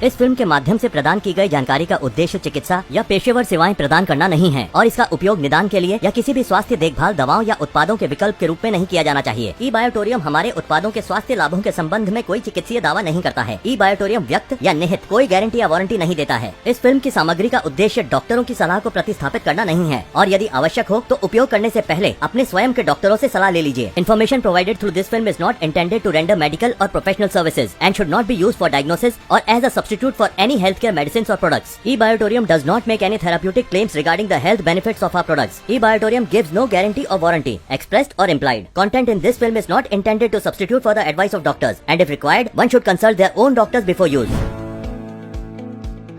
इस फिल्म के माध्यम से प्रदान की गई जानकारी का उद्देश्य चिकित्सा या पेशेवर सेवाएं प्रदान करना नहीं है और इसका उपयोग निदान के लिए या किसी भी स्वास्थ्य देखभाल दवाओं या उत्पादों के विकल्प के रूप में नहीं किया जाना चाहिए। ई बायोटोरियम हमारे उत्पादों के स्वास्थ्य लाभों के संबंध में कोई चिकित्सीय दावा नहीं करता है। ई बायोटोरियम व्यक्त या निहित कोई गारंटी या वारंटी नहीं देता है। इस फिल्म की सामग्री का उद्देश्य डॉक्टरों की सलाह को प्रतिस्थापित करना नहीं है और यदि आवश्यक हो तो उपयोग करने से पहले अपने स्वयं के डॉक्टरों से सलाह ले लीजिए। Information provided through this film is not intended to render medical और professional services and should not be used for diagnosis और as a substitute for any health care medicine और products. E Biotorium does not make any therapeutic claims regarding the health benefits of our products. E Biotorium gives no guarantee और warranty expressed or implied. Content in this film is not intended to substitute for the advice of doctors and if required, one should consult their own doctors before use.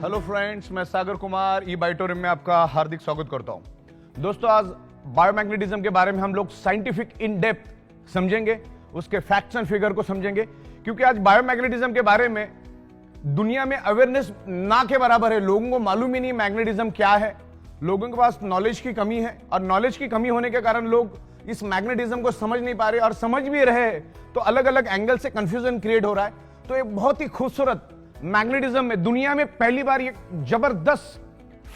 Hello friends, मैं सागर कुमार ई बायोटोरियम में आपका हार्दिक स्वागत करता हूं। दोस्तों, आज biomagnetism के बारे में हम लोग साइंटिफिक इन डेप्थ समझेंगे, उसके फैक्ट्स एंड फिगर को समझेंगे, क्योंकि आज बायोमैग्नेटिज्म के बारे में दुनिया में अवेयरनेस ना के बराबर है। लोगों को मालूम ही नहीं मैग्नेटिज्म क्या है, लोगों के पास नॉलेज की कमी है और नॉलेज की कमी होने के कारण लोग इस मैग्नेटिज्म को समझ नहीं पा रहे और समझ भी रहे तो अलग अलग एंगल से कंफ्यूजन क्रिएट हो रहा है। तो एक बहुत ही खूबसूरत मैग्नेटिज्म में दुनिया में पहली बार ये जबरदस्त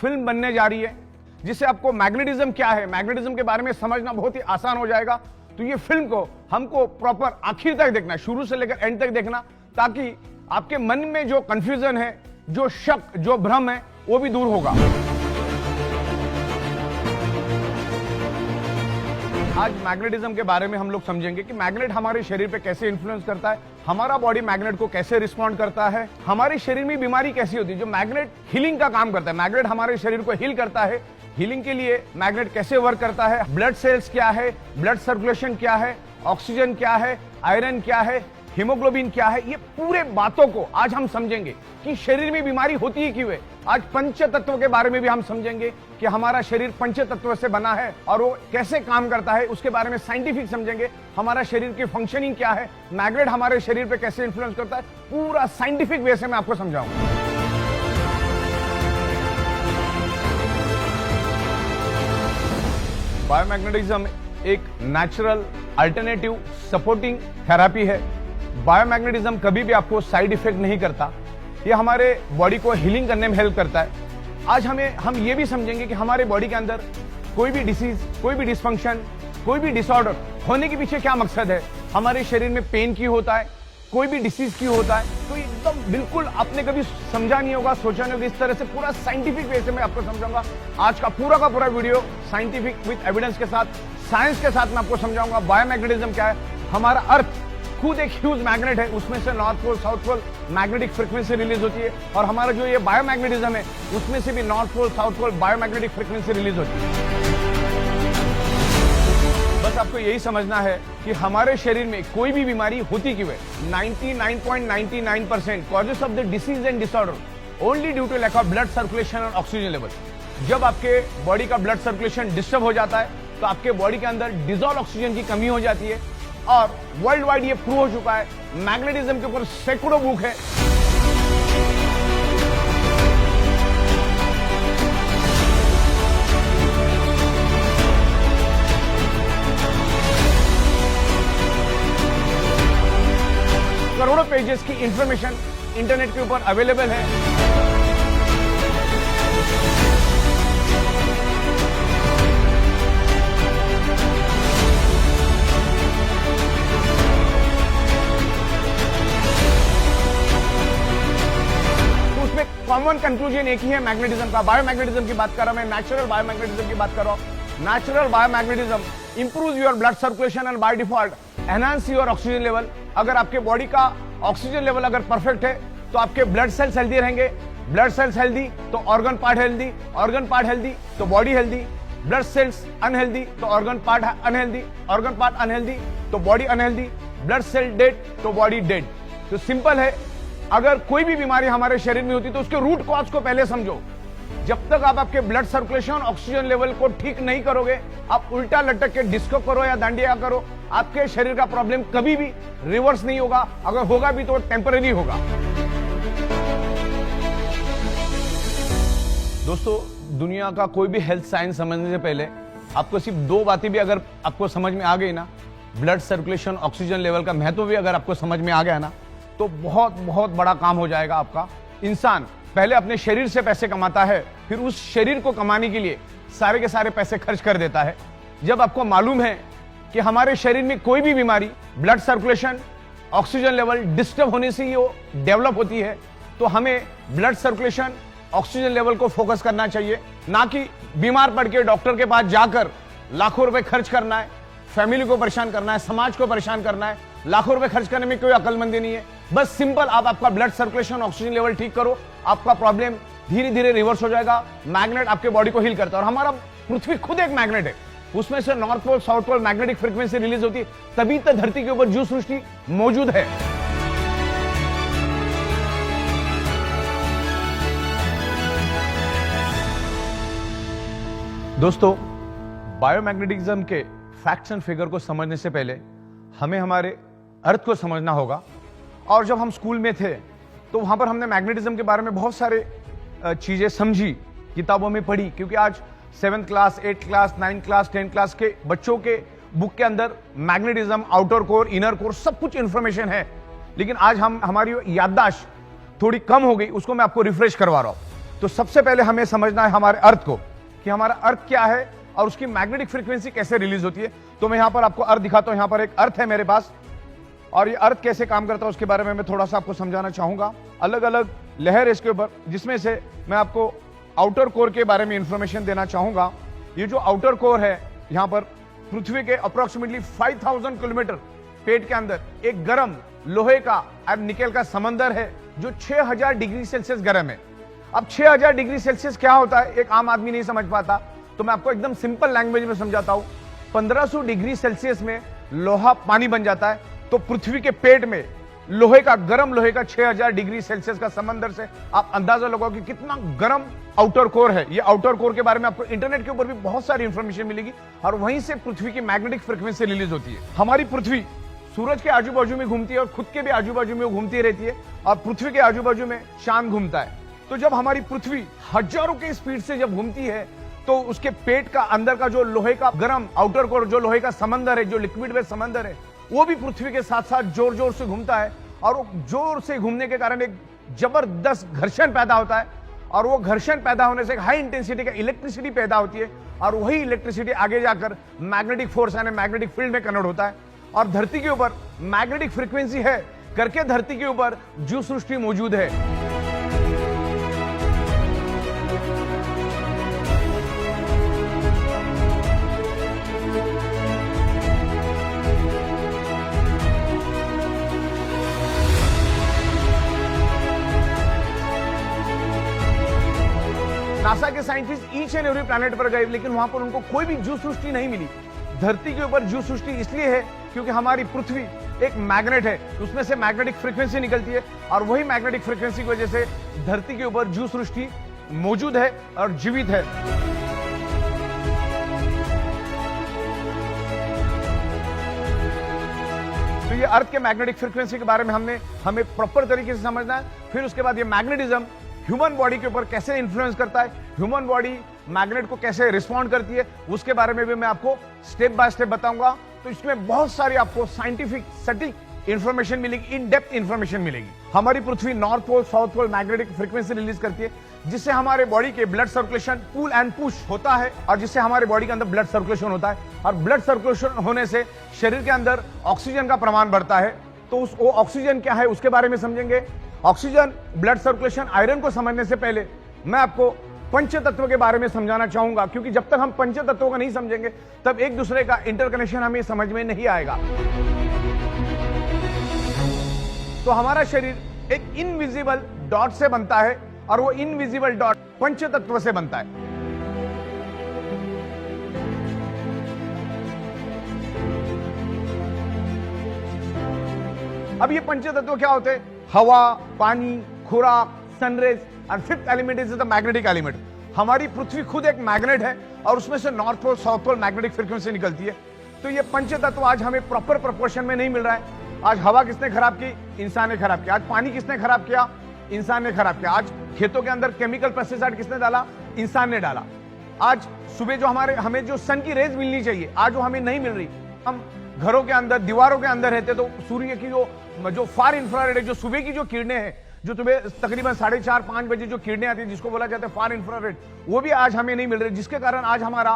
फिल्म बनने जा रही है, जिससे आपको मैग्नेटिज्म क्या है, मैग्नेटिज्म के बारे में समझना बहुत ही आसान हो जाएगा। तो ये फिल्म को हमको प्रॉपर आखिर तक देखना, शुरू से लेकर एंड तक देखना, ताकि आपके मन में जो कंफ्यूजन है, जो शक, जो भ्रम है, वो भी दूर होगा। आज मैग्नेटिज्म के बारे में हम लोग समझेंगे कि मैग्नेट हमारे शरीर पे कैसे इन्फ्लुएंस करता है, हमारा बॉडी मैग्नेट को कैसे रिस्पॉन्ड करता है, हमारे शरीर में बीमारी कैसी होती है। जो मैग्नेट हीलिंग का काम करता है, मैग्नेट हमारे शरीर को हील करता है। हीलिंग के लिए मैग्नेट कैसे वर्क करता है, ब्लड सेल्स क्या है, ब्लड सर्कुलेशन क्या है, ऑक्सीजन क्या है, आयरन क्या है, हीमोग्लोबिन क्या है, ये पूरे बातों को आज हम समझेंगे कि शरीर में बीमारी होती ही क्यों है। आज पंच तत्व के बारे में भी हम समझेंगे कि हमारा शरीर पंच तत्व से बना है और वो कैसे काम करता है, उसके बारे में साइंटिफिक समझेंगे। हमारा शरीर की फंक्शनिंग क्या है, मैग्नेट हमारे शरीर पे कैसे इन्फ्लुएंस करता है, पूरा साइंटिफिक वे से मैं आपको समझाऊंगा। बायोमैग्नेटिज्म एक नेचुरल अल्टरनेटिव सपोर्टिंग थेरेपी है। बायोमैग्नेटिज्म कभी भी आपको साइड इफेक्ट नहीं करता, ये हमारे बॉडी को हीलिंग करने में हेल्प करता है। आज हम ये भी समझेंगे कि हमारे बॉडी के अंदर कोई भी डिसीज, कोई भी डिसफंक्शन, कोई भी डिसऑर्डर होने के पीछे क्या मकसद है। हमारे शरीर में पेन क्यों होता है, कोई भी डिसीज क्यों होता है, तो एकदम बिल्कुल आपने कभी समझा नहीं होगा, सोचा नहीं होगा। इस तरह से पूरा साइंटिफिक वे से मैं आपको समझाऊंगा। आज का पूरा वीडियो साइंटिफिक विद एविडेंस के साथ, साइंस के साथ मैं आपको समझाऊंगा बायोमैग्नेटिज्म क्या है। हमारा अर्थ खुद एक ह्यूज मैग्नेट है, उसमें से north pole south pole magnetic frequency release होती है और हमारा जो ये बायोमैग्नेटिज्म है उसमें से भी north pole south pole biomagnetic frequency release होती है। बस आपको यही समझना है कि हमारे शरीर में कोई भी बीमारी होती क्यों है। 99.99% causes of the disease and disorder only due to lack of blood circulation और ऑक्सीजन लेवल। जब आपके बॉडी का ब्लड सर्कुलेशन डिस्टर्ब हो जाता है तो आपके बॉडी के अंदर डिजॉल्व ऑक्सीजन की कमी हो जाती है और वर्ल्ड वाइड ये प्रूव हो चुका है। मैग्नेटिज्म के ऊपर सैकड़ों बुक है। करोड़ों पेजेस की इंफॉर्मेशन इंटरनेट के ऊपर अवेलेबल है। कॉमन कंक्लूजन एक ही है मैग्नेटिज्म का। बायोमैग्नेटिज्म की बात कर रहा हूं मैं, नेचुरल बायोमैग्नेटिज्म की बात कर रहा हूं। Natural biomagnetism improves your blood circulation and by default enhance your oxygen level. अगर आपके बॉडी का ऑक्सीजन लेवल अगर परफेक्ट है तो आपके ब्लड सेल्स हेल्दी रहेंगे, ब्लड सेल्स हेल्दी तो organ part healthy, organ part healthy तो body healthy, blood cells unhealthy तो organ part unhealthy, organ part unhealthy तो body unhealthy, blood cell dead तो बॉडी डेड। तो सिंपल है, अगर कोई भी बीमारी हमारे शरीर में होती तो उसके रूट कॉज को पहले समझो। जब तक आप आपके ब्लड सर्कुलेशन, ऑक्सीजन लेवल को ठीक नहीं करोगे, आप उल्टा लटक के डिस्को करो या दांडिया करो, आपके शरीर का प्रॉब्लम कभी भी रिवर्स नहीं होगा। अगर होगा भी तो टेम्पररी होगा। दोस्तों, दुनिया का कोई भी हेल्थ साइंस समझने से पहले आपको सिर्फ दो बातें भी अगर आपको समझ में आ गई ना, ब्लड सर्कुलेशन, ऑक्सीजन लेवल का महत्व भी अगर आपको समझ में आ गया ना, तो बहुत बड़ा काम हो जाएगा आपका। इंसान पहले अपने शरीर से पैसे कमाता है, फिर उस शरीर को कमाने के लिए सारे के सारे पैसे खर्च कर देता है। जब आपको मालूम है कि हमारे शरीर में कोई भी बीमारी blood circulation, oxygen level disturb होने से ही वो डेवलप होती है, तो हमें ब्लड सर्कुलेशन, ऑक्सीजन लेवल को फोकस करना चाहिए, ना कि बीमार पड़ के डॉक्टर के पास जाकर लाखों रुपए खर्च करना है, फैमिली को परेशान करना है, समाज को परेशान करना है। लाखों रुपए खर्च करने में कोई अक्लमंदी नहीं है। बस सिंपल आप आपका ब्लड सर्कुलेशन, ऑक्सीजन लेवल ठीक करो, आपका प्रॉब्लम धीरे धीरे रिवर्स हो जाएगा। मैग्नेट आपके बॉडी को हील करता है, और हमारा पृथ्वी खुद एक मैग्नेट है। उसमें से north pole, south pole magnetic frequency release होती है, तभी तो धरती के ऊपर जीव सृष्टि मौजूद है। दोस्तों, बायोमैग्नेटिज्म के फैक्ट्स एंड फिगर को समझने से पहले हमें हमारे अर्थ को समझना होगा। और जब हम स्कूल में थे तो वहां पर हमने मैग्नेटिज्म के बारे में बहुत सारे चीजें समझी, किताबों में पढ़ी, क्योंकि आज 7th class, 8th class, 9th class, 10th class के बच्चों के बुक के अंदर magnetism, outer core, inner core सब कुछ इंफॉर्मेशन है। लेकिन आज हमारी याददाश्त थोड़ी कम हो गई, उसको मैं आपको रिफ्रेश करवा रहा हूं। तो सबसे पहले हमें समझना है हमारे अर्थ को, कि हमारा अर्थ क्या है और उसकी मैग्नेटिक फ्रीक्वेंसी कैसे रिलीज होती है। तो मैं यहां पर आपको अर्थ दिखाता हूं। यहां पर एक अर्थ है मेरे पास, और ये अर्थ कैसे काम करता है उसके बारे में मैं थोड़ा सा आपको समझाना चाहूंगा। अलग अलग लहर इसके ऊपर, जिसमें से मैं आपको आउटर कोर के बारे में इंफॉर्मेशन देना चाहूंगा। ये जो आउटर कोर है, यहां पर पृथ्वी के अप्रोक्सीमेटली 5000 किलोमीटर पेट के अंदर एक गर्म लोहे का और निकेल का समंदर है, जो 6000 डिग्री सेल्सियस गर्म है। अब 6000 डिग्री सेल्सियस क्या होता है, एक आम आदमी नहीं समझ पाता, तो मैं आपको एकदम सिंपल लैंग्वेज में समझाता हूं। 1500 डिग्री सेल्सियस में लोहा पानी बन जाता है, तो पृथ्वी के पेट में लोहे का, गर्म लोहे का 6000 डिग्री सेल्सियस का समंदर से आप अंदाजा लगाओ कि कितना गर्म आउटर कोर है। ये आउटर कोर के बारे में आपको इंटरनेट के ऊपर भी बहुत सारी इंफॉर्मेशन मिलेगी, और वहीं से पृथ्वी की मैग्नेटिक फ्रीक्वेंसी रिलीज होती है। हमारी पृथ्वी सूरज के आजू बाजू में घूमती है, और खुद के भी आजू बाजू में वो घूमती रहती है, और पृथ्वी के आजू बाजू में चांद घूमता है। तो जब हमारी पृथ्वी हजारों के स्पीड से जब घूमती है, तो उसके पेट का अंदर का जो लोहे का गर्म आउटर कोर, जो लोहे का समंदर है, जो लिक्विड वेज समंदर है, वो भी पृथ्वी के साथ साथ जोर जोर से घूमता है। और वो जोर से घूमने के कारण एक जबरदस्त घर्षण पैदा होता है, और वो घर्षण पैदा होने से एक हाई इंटेंसिटी का इलेक्ट्रिसिटी पैदा होती है, और वही इलेक्ट्रिसिटी आगे जाकर मैग्नेटिक फोर्स यानी मैग्नेटिक फील्ड में कन्वर्ट होता है। और धरती के ऊपर मैग्नेटिक फ्रीक्वेंसी है करके धरती के ऊपर जीव सृष्टि मौजूद है। नासा के scientist each and every planet पर गए, लेकिन वहां पर उनको कोई भी जीव सृष्टि नहीं मिली। धरती के ऊपर जीव सृष्टि इसलिए है क्योंकि हमारी पृथ्वी एक मैग्नेट है, उसमें से मैग्नेटिक फ्रीक्वेंसी निकलती है, और वही मैग्नेटिक फ्रीक्वेंसी की वजह से धरती के ऊपर जीव सृष्टि मौजूद है और जीवित है। तो ये अर्थ के मैग्नेटिक फ्रीक्वेंसी के बारे में हमें प्रॉपर तरीके से समझना है। फिर उसके बाद ये मैग्नेटिज्म ह्यूमन बॉडी के ऊपर कैसे इन्फ्लुएंस करता है, ह्यूमन बॉडी मैग्नेट को कैसे रिस्पॉन्ड करती है, उसके बारे में भी मैं आपको स्टेप बाय स्टेप बताऊंगा। तो इसमें बहुत सारी आपको साइंटिफिक सटीक इंफॉर्मेशन मिलेगी, इन डेप्थ इंफॉर्मेशन मिलेगी। हमारी पृथ्वी north pole, south pole magnetic frequency release करती है, जिससे हमारे बॉडी के blood circulation pull and push होता है, और जिससे हमारे बॉडी के अंदर ब्लड सर्कुलेशन होता है, और ब्लड सर्कुलेशन होने से शरीर के अंदर ऑक्सीजन का प्रमाण बढ़ता है। तो वो ऑक्सीजन क्या है उसके बारे में समझेंगे। ऑक्सीजन, ब्लड सर्कुलेशन, आयरन को समझने से पहले मैं आपको पंच तत्व के बारे में समझाना चाहूंगा, क्योंकि जब तक हम पंच तत्वों को नहीं समझेंगे तब एक दूसरे का इंटरकनेक्शन हमें समझ में नहीं आएगा। तो हमारा शरीर एक इनविजिबल डॉट से बनता है, और वो इनविजिबल डॉट पंच तत्व से बनता है। अब ये पंच तत्व क्या होते हैं? हवा, पानी, खुराक, सनरेज, और fifth element is the magnetic element. हमारी पृथ्वी खुद एक मैग्नेट है, और उसमें से north pole, south pole magnetic frequency निकलती है। तो ये पंच तत्व आज हमें प्रॉपर प्रोपोर्शन में नहीं मिल रहा है। आज हवा किसने खराब की? इंसान ने खराब किया। आज पानी किसने खराब किया? इंसान ने खराब किया। आज खेतों के अंदर केमिकल पेस्टिसाइड किसने डाला? इंसान ने डाला। आज सुबह जो हमें जो सन की रेज मिलनी चाहिए, आज वो हमें नहीं मिल रही। हम घरों के अंदर, दीवारों के अंदर रहते, तो सूर्य की जो फार इंफ्रारेड, जो सुबह की जो किरणें हैं, जो तुम्हें तकरीबन 4:30-5 बजे जो किरणें आती है जिसको बोला जाता है फार इंफ्रारेड, वो भी आज हमें नहीं मिल रहे, जिसके कारण आज हमारा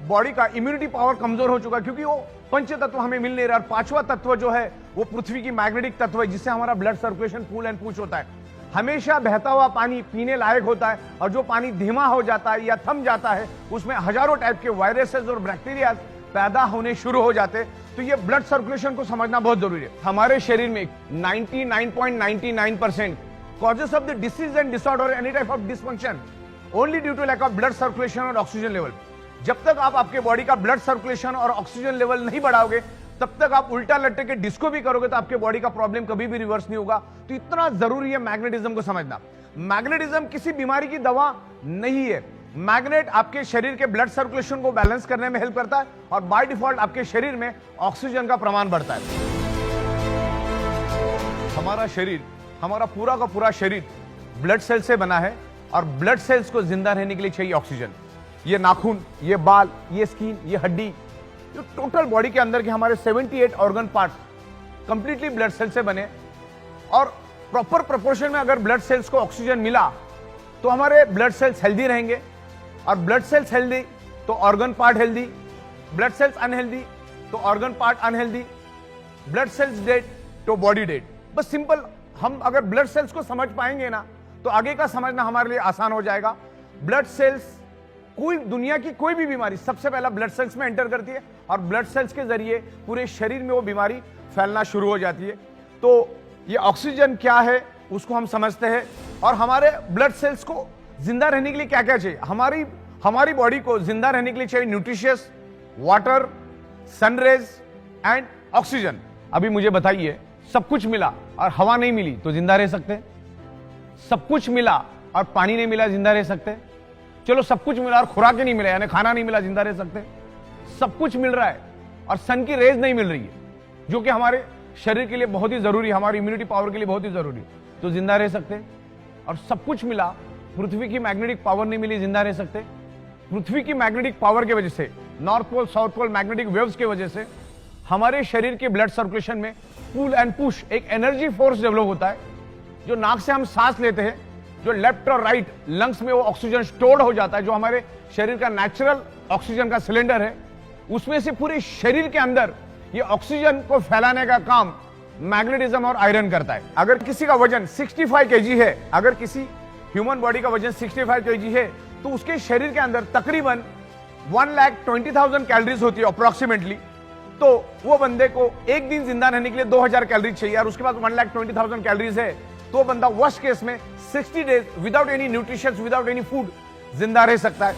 बॉडी का इम्यूनिटी पावर कमजोर हो चुका है, क्योंकि वो पंच तत्व हमें मिल नहीं रहा। और पांचवा तत्व जो है वो पृथ्वी की मैग्नेटिक तत्व है, जिससे हमारा blood circulation pull and push होता है। हमेशा बहता हुआ पानी पीने लायक होता है, और जो पानी धीमा हो जाता है या थम जाता है उसमें हजारों टाइप के वायरसेस और बैक्टीरिया पैदा होने शुरू हो जाते हैं। तो ये ब्लड सर्कुलेशन को समझना बहुत जरूरी है। हमारे शरीर में 99.99% causes of the disease and disorder any type of dysfunction only due to lack of blood circulation और ऑक्सीजन लेवल। जब तक आप आपके बॉडी का ब्लड सर्कुलेशन और ऑक्सीजन लेवल नहीं बढ़ाओगे, तब तक आप उल्टा लटक के डिस्को भी करोगे तो आपके बॉडी का प्रॉब्लम कभी भी रिवर्स नहीं होगा। तो इतना जरूरी है मैग्नेटिज्म को समझना। मैग्नेटिज्म किसी बीमारी की दवा नहीं है। मैग्नेट आपके शरीर के ब्लड सर्कुलेशन को बैलेंस करने में हेल्प करता है, और बाय डिफॉल्ट आपके शरीर में ऑक्सीजन का प्रमाण बढ़ता है। हमारा शरीर, हमारा पूरा का पूरा शरीर ब्लड सेल से बना है, और ब्लड सेल्स को जिंदा रहने के लिए चाहिए ऑक्सीजन। ये नाखून, ये बाल, ये स्किन, ये हड्डी, जो टोटल बॉडी के अंदर के हमारे 78 organ part completely blood cell से बने, और प्रॉपर प्रोपोर्शन में अगर ब्लड सेल्स को ऑक्सीजन मिला तो हमारे ब्लड सेल्स हेल्दी रहेंगे, और ब्लड सेल्स हेल्दी तो organ part healthy, blood cells unhealthy तो organ part unhealthy, blood cells dead तो बॉडी डेड। बस सिंपल, हम अगर ब्लड सेल्स को समझ पाएंगे ना तो आगे का समझना हमारे लिए आसान हो जाएगा। ब्लड सेल्स, कोई दुनिया की कोई भी बीमारी सबसे पहला ब्लड सेल्स में एंटर करती है, और ब्लड सेल्स के जरिए पूरे शरीर में वो बीमारी फैलना शुरू हो जाती है। तो ये ऑक्सीजन क्या है उसको हम समझते हैं, और हमारे ब्लड सेल्स को जिंदा रहने के लिए क्या क्या चाहिए। हमारी बॉडी को जिंदा रहने के लिए चाहिए nutritious, water, sun rays and oxygen. अभी मुझे बताइए, सब कुछ मिला और हवा नहीं मिली तो जिंदा रह सकते? सब कुछ मिला और पानी नहीं मिला, जिंदा रह सकते? चलो सब कुछ मिला और खुराक ही नहीं मिला, यानी खाना नहीं मिला, जिंदा रह सकते? सब कुछ मिल रहा है और सन की रेज नहीं मिल रही है, जो कि हमारे शरीर के लिए बहुत ही जरूरी है, हमारी इम्यूनिटी पावर के लिए बहुत ही जरूरी है, तो जिंदा रह सकते? और सब कुछ मिला, पृथ्वी की मैग्नेटिक पावर नहीं मिली, जिंदा रह सकते? पृथ्वी की मैग्नेटिक पावर की वजह से, north pole south pole magnetic waves की वजह से हमारे शरीर के ब्लड सर्कुलेशन में पुल एंड पुश एक एनर्जी फोर्स डेवलप होता है। जो नाक से हम सांस लेते हैं, जो लेफ्ट और राइट लंग्स में वो ऑक्सीजन स्टोर्ड हो जाता है, जो हमारे शरीर का नेचुरल ऑक्सीजन का सिलेंडर है, उसमें से पूरे शरीर के अंदर ये ऑक्सीजन को फैलाने का काम मैग्नेटिज्म और आयरन करता है। अगर किसी का वजन 65 kg है, अगर किसी ह्यूमन बॉडी का वजन 65 kg है, तो उसके शरीर के अंदर तकरीबन 1,20,000 कैलोरीज होती है अप्रोक्सीमेटली। तो वो बंदे को एक दिन जिंदा रहने के लिए 2000 कैलोरी चाहिए, और उसके बाद 1,20,000 कैलोरीज है, तो बंदा वर्स्ट केस में 60 days without any nutrition, without any food जिंदा रह सकता है।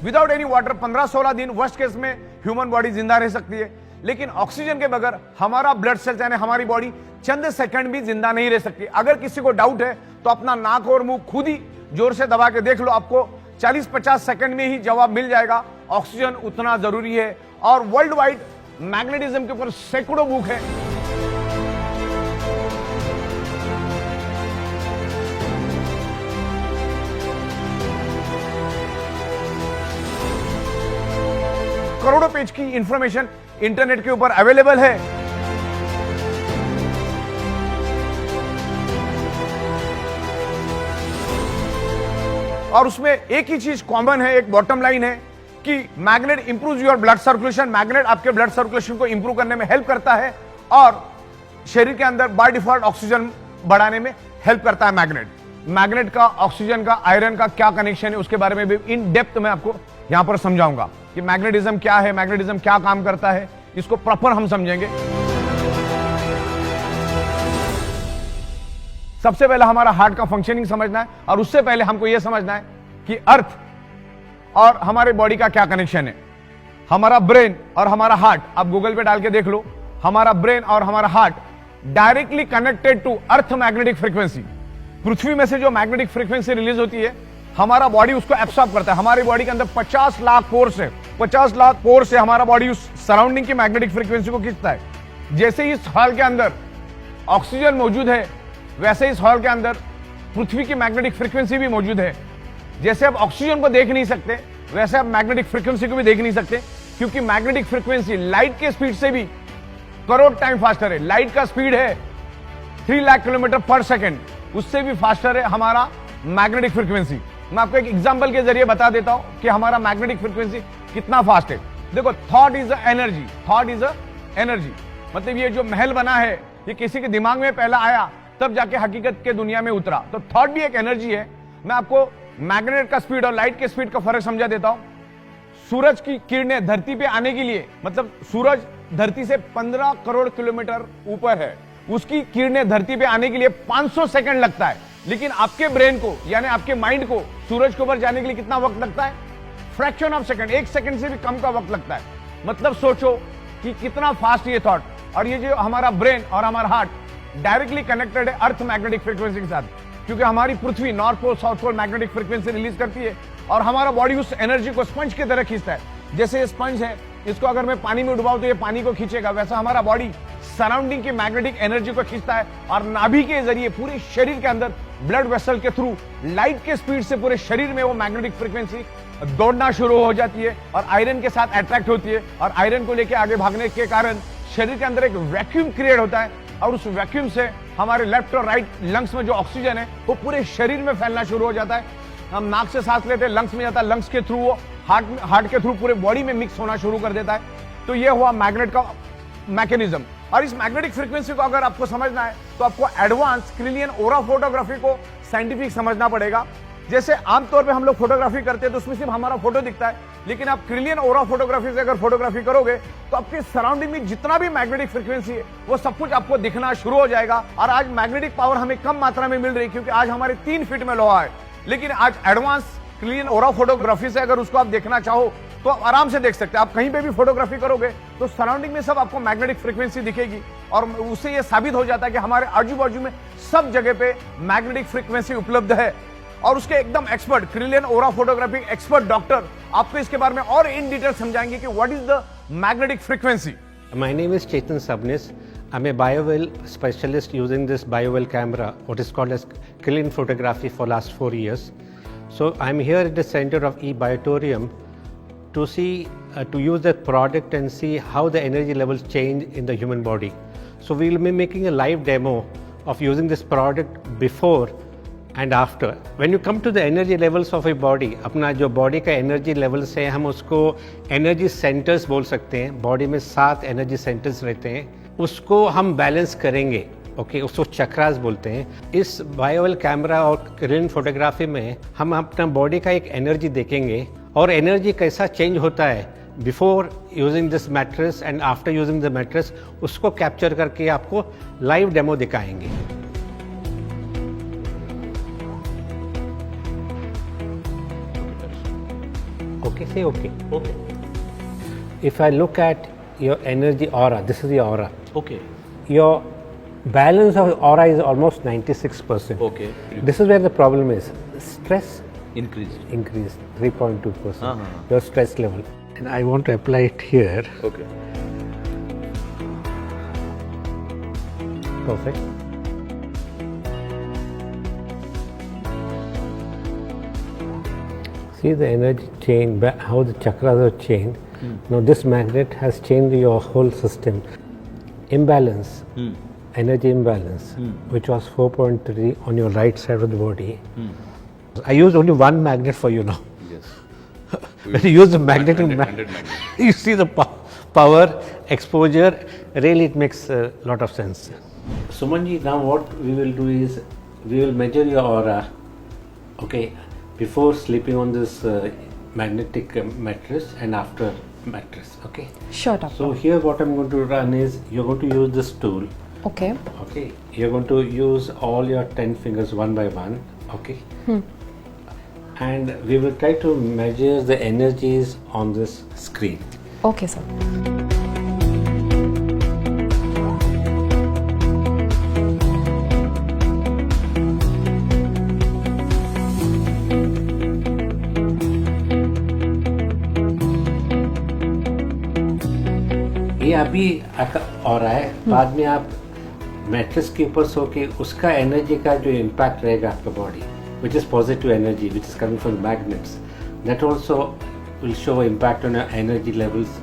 विदाउट एनी वाटर 15-16 दिन वर्स्ट केस में ह्यूमन बॉडी जिंदा रह सकती है। लेकिन ऑक्सीजन के बगैर हमारा ब्लड सेल्स यानी हमारी बॉडी चंद सेकंड भी जिंदा नहीं रह सकती। अगर किसी को डाउट है तो अपना नाक और मुंह खुद ही जोर से दबा के देख लो, आपको 40-50 सेकंड में ही जवाब मिल जाएगा। ऑक्सीजन उतना जरूरी है, और वर्ल्ड वाइड मैग्नेटिज्म के ऊपर सैकड़ों बुक है। करोड़ों पेज की इंफॉर्मेशन इंटरनेट के ऊपर अवेलेबल है। और उसमें एक ही चीज कॉमन है, एक बॉटम लाइन है कि magnet improves your blood circulation. Magnet आपके ब्लड सर्कुलेशन को इंप्रूव करने में हेल्प करता है, और शरीर के अंदर बाय डिफॉल्ट ऑक्सीजन बढ़ाने में हेल्प करता है मैग्नेट का ऑक्सीजन का, आयरन का क्या कनेक्शन है, उसके बारे में भी इन डेप्थ में आपको यहां पर समझाऊंगा कि मैग्नेटिज्म क्या है, मैग्नेटिज्म क्या काम करता है, इसको प्रॉपर हम समझेंगे। सबसे पहले हमारा हार्ट का फंक्शनिंग समझना है, और उससे पहले हमको यह समझना है कि अर्थ और हमारे बॉडी का क्या कनेक्शन है। हमारा ब्रेन और हमारा हार्ट, आप गूगल पे डाल के देख लो, हमारा ब्रेन और हमारा heart directly connected to earth magnetic frequency. पृथ्वी में से जो मैग्नेटिक फ्रीक्वेंसी रिलीज होती है, हमारा बॉडी उसको एब्सॉर्ब करता है। हमारी बॉडी के अंदर 50 लाख पोर्स है, 50 लाख पोर्स से हमारा बॉडी उस सराउंडिंग की मैग्नेटिक फ्रीक्वेंसी को खींचता है। जैसे ही इस हॉल के अंदर ऑक्सीजन मौजूद है, वैसे इस हॉल के अंदर पृथ्वी की मैग्नेटिक फ्रीक्वेंसी भी मौजूद है। जैसे आप ऑक्सीजन को देख नहीं सकते, वैसे आप मैग्नेटिक फ्रीक्वेंसी को भी देख नहीं सकते, क्योंकि मैग्नेटिक फ्रीक्वेंसी लाइट के स्पीड से भी करोड़ टाइम फास्टर है। लाइट का स्पीड है 3 लाख किलोमीटर पर सेकेंड, उससे भी फास्टर है हमारा मैग्नेटिक फ्रीक्वेंसी। मैं आपको एक एग्जांपल के जरिए बता देता हूं कि हमारा मैग्नेटिक फ्रीक्वेंसी कितना फास्ट है। देखो, thought is a energy, thought is a energy. मतलब ये जो महल बना है ये किसी के दिमाग में पहला आया तब जाके हकीकत के दुनिया में उतरा। तो थॉट भी एक एनर्जी है। मैं आपको मैग्नेट का स्पीड और लाइट के स्पीड का फर्क समझा देता हूं। सूरज की किरणें धरती पे आने के लिए, मतलब सूरज धरती से 15 करोड़ किलोमीटर ऊपर है, उसकी किरणें धरती पे आने के लिए 500 सेकंड लगता है। लेकिन आपके ब्रेन को यानी आपके माइंड को सूरज के ऊपर जाने के लिए कितना वक्त लगता है? फ्रैक्शन ऑफ सेकंड, 1 सेकंड से भी कम का वक्त लगता है। मतलब सोचो कि कितना फास्ट ये थॉट। और ये जो हमारा ब्रेन और हमारा हार्ट डायरेक्टली कनेक्टेड है अर्थ मैग्नेटिक फ्रीक्वेंसी के साथ, क्योंकि हमारी पृथ्वी north pole south pole magnetic frequency release करती है और हमारा बॉडी उस एनर्जी को स्पंज की तरह खींचता है। जैसे ये स्पंज है, इसको अगर मैं पानी में डुबाऊं तो ये पानी को खींचेगा, वैसा हमारा बॉडी सराउंडिंग की मैग्नेटिक एनर्जी को खींचता है और नाभि के जरिए पूरे शरीर के अंदर ब्लड वेसल के थ्रू लाइट के स्पीड से पूरे शरीर में वो मैग्नेटिक फ्रीक्वेंसी दौड़ना शुरू हो जाती है और आयरन के साथ अट्रैक्ट होती है और आयरन को लेकर आगे भागने के कारण शरीर के अंदर एक वैक्यूम क्रिएट होता है और उस वैक्यूम से हमारे लेफ्ट और राइट लंग्स में जो ऑक्सीजन है वो पूरे शरीर में फैलना शुरू हो जाता है। हम नाक से सांस लेते हैं, लंग्स में जाता है, लंग्स के थ्रू वो हार्ट के थ्रू पूरे बॉडी में मिक्स होना शुरू कर देता है। तो ये हुआ मैग्नेट का मैकेनिज्म। और इस मैग्नेटिक फ्रीक्वेंसी को अगर आपको समझना है तो आपको एडवांस क्रिलियन ओरा फोटोग्राफी को साइंटिफिक समझना पड़ेगा। जैसे आमतौर पे हम लोग फोटोग्राफी करते हैं तो उसमें सिर्फ हमारा फोटो दिखता है, लेकिन आप क्रिलियन ओरा फोटोग्राफी से अगर फोटोग्राफी करोगे तो आपके सराउंडिंग में जितना भी मैग्नेटिक फ्रीक्वेंसी है वो सब कुछ आपको दिखना शुरू हो जाएगा। और आज मैग्नेटिक पावर हमें कम मात्रा में मिल रही है क्योंकि आज हमारे 3 फीट में लोहा है, लेकिन आज एडवांस क्रिलियन ओरा फोटोग्राफी से अगर उसको आप देखना चाहो तो आप आराम से देख सकते हैं। आप कहीं पे भी फोटोग्राफी करोगे तो सराउंडिंग में सब आपको मैग्नेटिक फ्रीक्वेंसी दिखेगी और उससे ये साबित हो जाता है कि हमारे आजू बाजू में सब जगह पे मैग्नेटिक फ्रीक्वेंसी उपलब्ध है। और उसके एकदम एक्सपर्ट क्रिलियन ओरा फोटोग्राफी एक्सपर्ट डॉक्टर आपको इसके बारे में और इन डिटेल समझाएंगे कि what is the magnetic frequency. My name is Chetan Sabnis. I'm a biowell specialist using this biowell camera, what is called as Krillin photography for last 4 years. So I'm here at the center of eBiotorium to see, to use that product and see how the energy levels change in the human body. So we'll be making a live demo of using this product before and after. When you come to the energy levels of a body, अपना जो body का energy levels है हम उसको energy centers बोल सकते हैं। body में 7 energy centers रहते हैं, उसको हम balance करेंगे। ओके, उसको चक्रास बोलते हैं। इस बायोवेल कैमरा और क्रिलिन फोटोग्राफी में हम अपना बॉडी का एक एनर्जी देखेंगे और एनर्जी कैसा चेंज होता है before using this mattress and after using the mattress, उसको कैप्चर करके आपको लाइव डेमो दिखाएंगे। ओके से okay Okay. If I look at your energy aura, this is your aura. Okay. Your balance of aura is almost 96%. Okay. This is where the problem is. Stress Increased. increased 3.2%. Uh-huh. Your stress level. And I want to apply it here. Okay. Perfect. See the energy change, how the chakras are changed. Now this magnet has changed your whole system. Imbalance. Energy imbalance, which was 4.3 on your right side of the body. I use only one magnet for you now. Yes. When you use the magnetic 100 magnet, magnet. you see the power, exposure, really it makes a lot of sense. Sumanji, now what we will do is, we will measure your aura, okay, before sleeping on this magnetic mattress and after mattress, okay? Sure, doctor. So here what I'm going to run is, you're going to use this tool. Okay. Okay, you're going to use all your 10 fingers one by one, okay? And we will try to measure the energies on this screen. Okay, sir. ये अभी और है, बाद में आप mattress के ऊपर सो के उसका एनर्जी का जो इम्पैक्ट रहेगा आपका body, which is positive energy which is coming from magnets, that also will show impact on your energy levels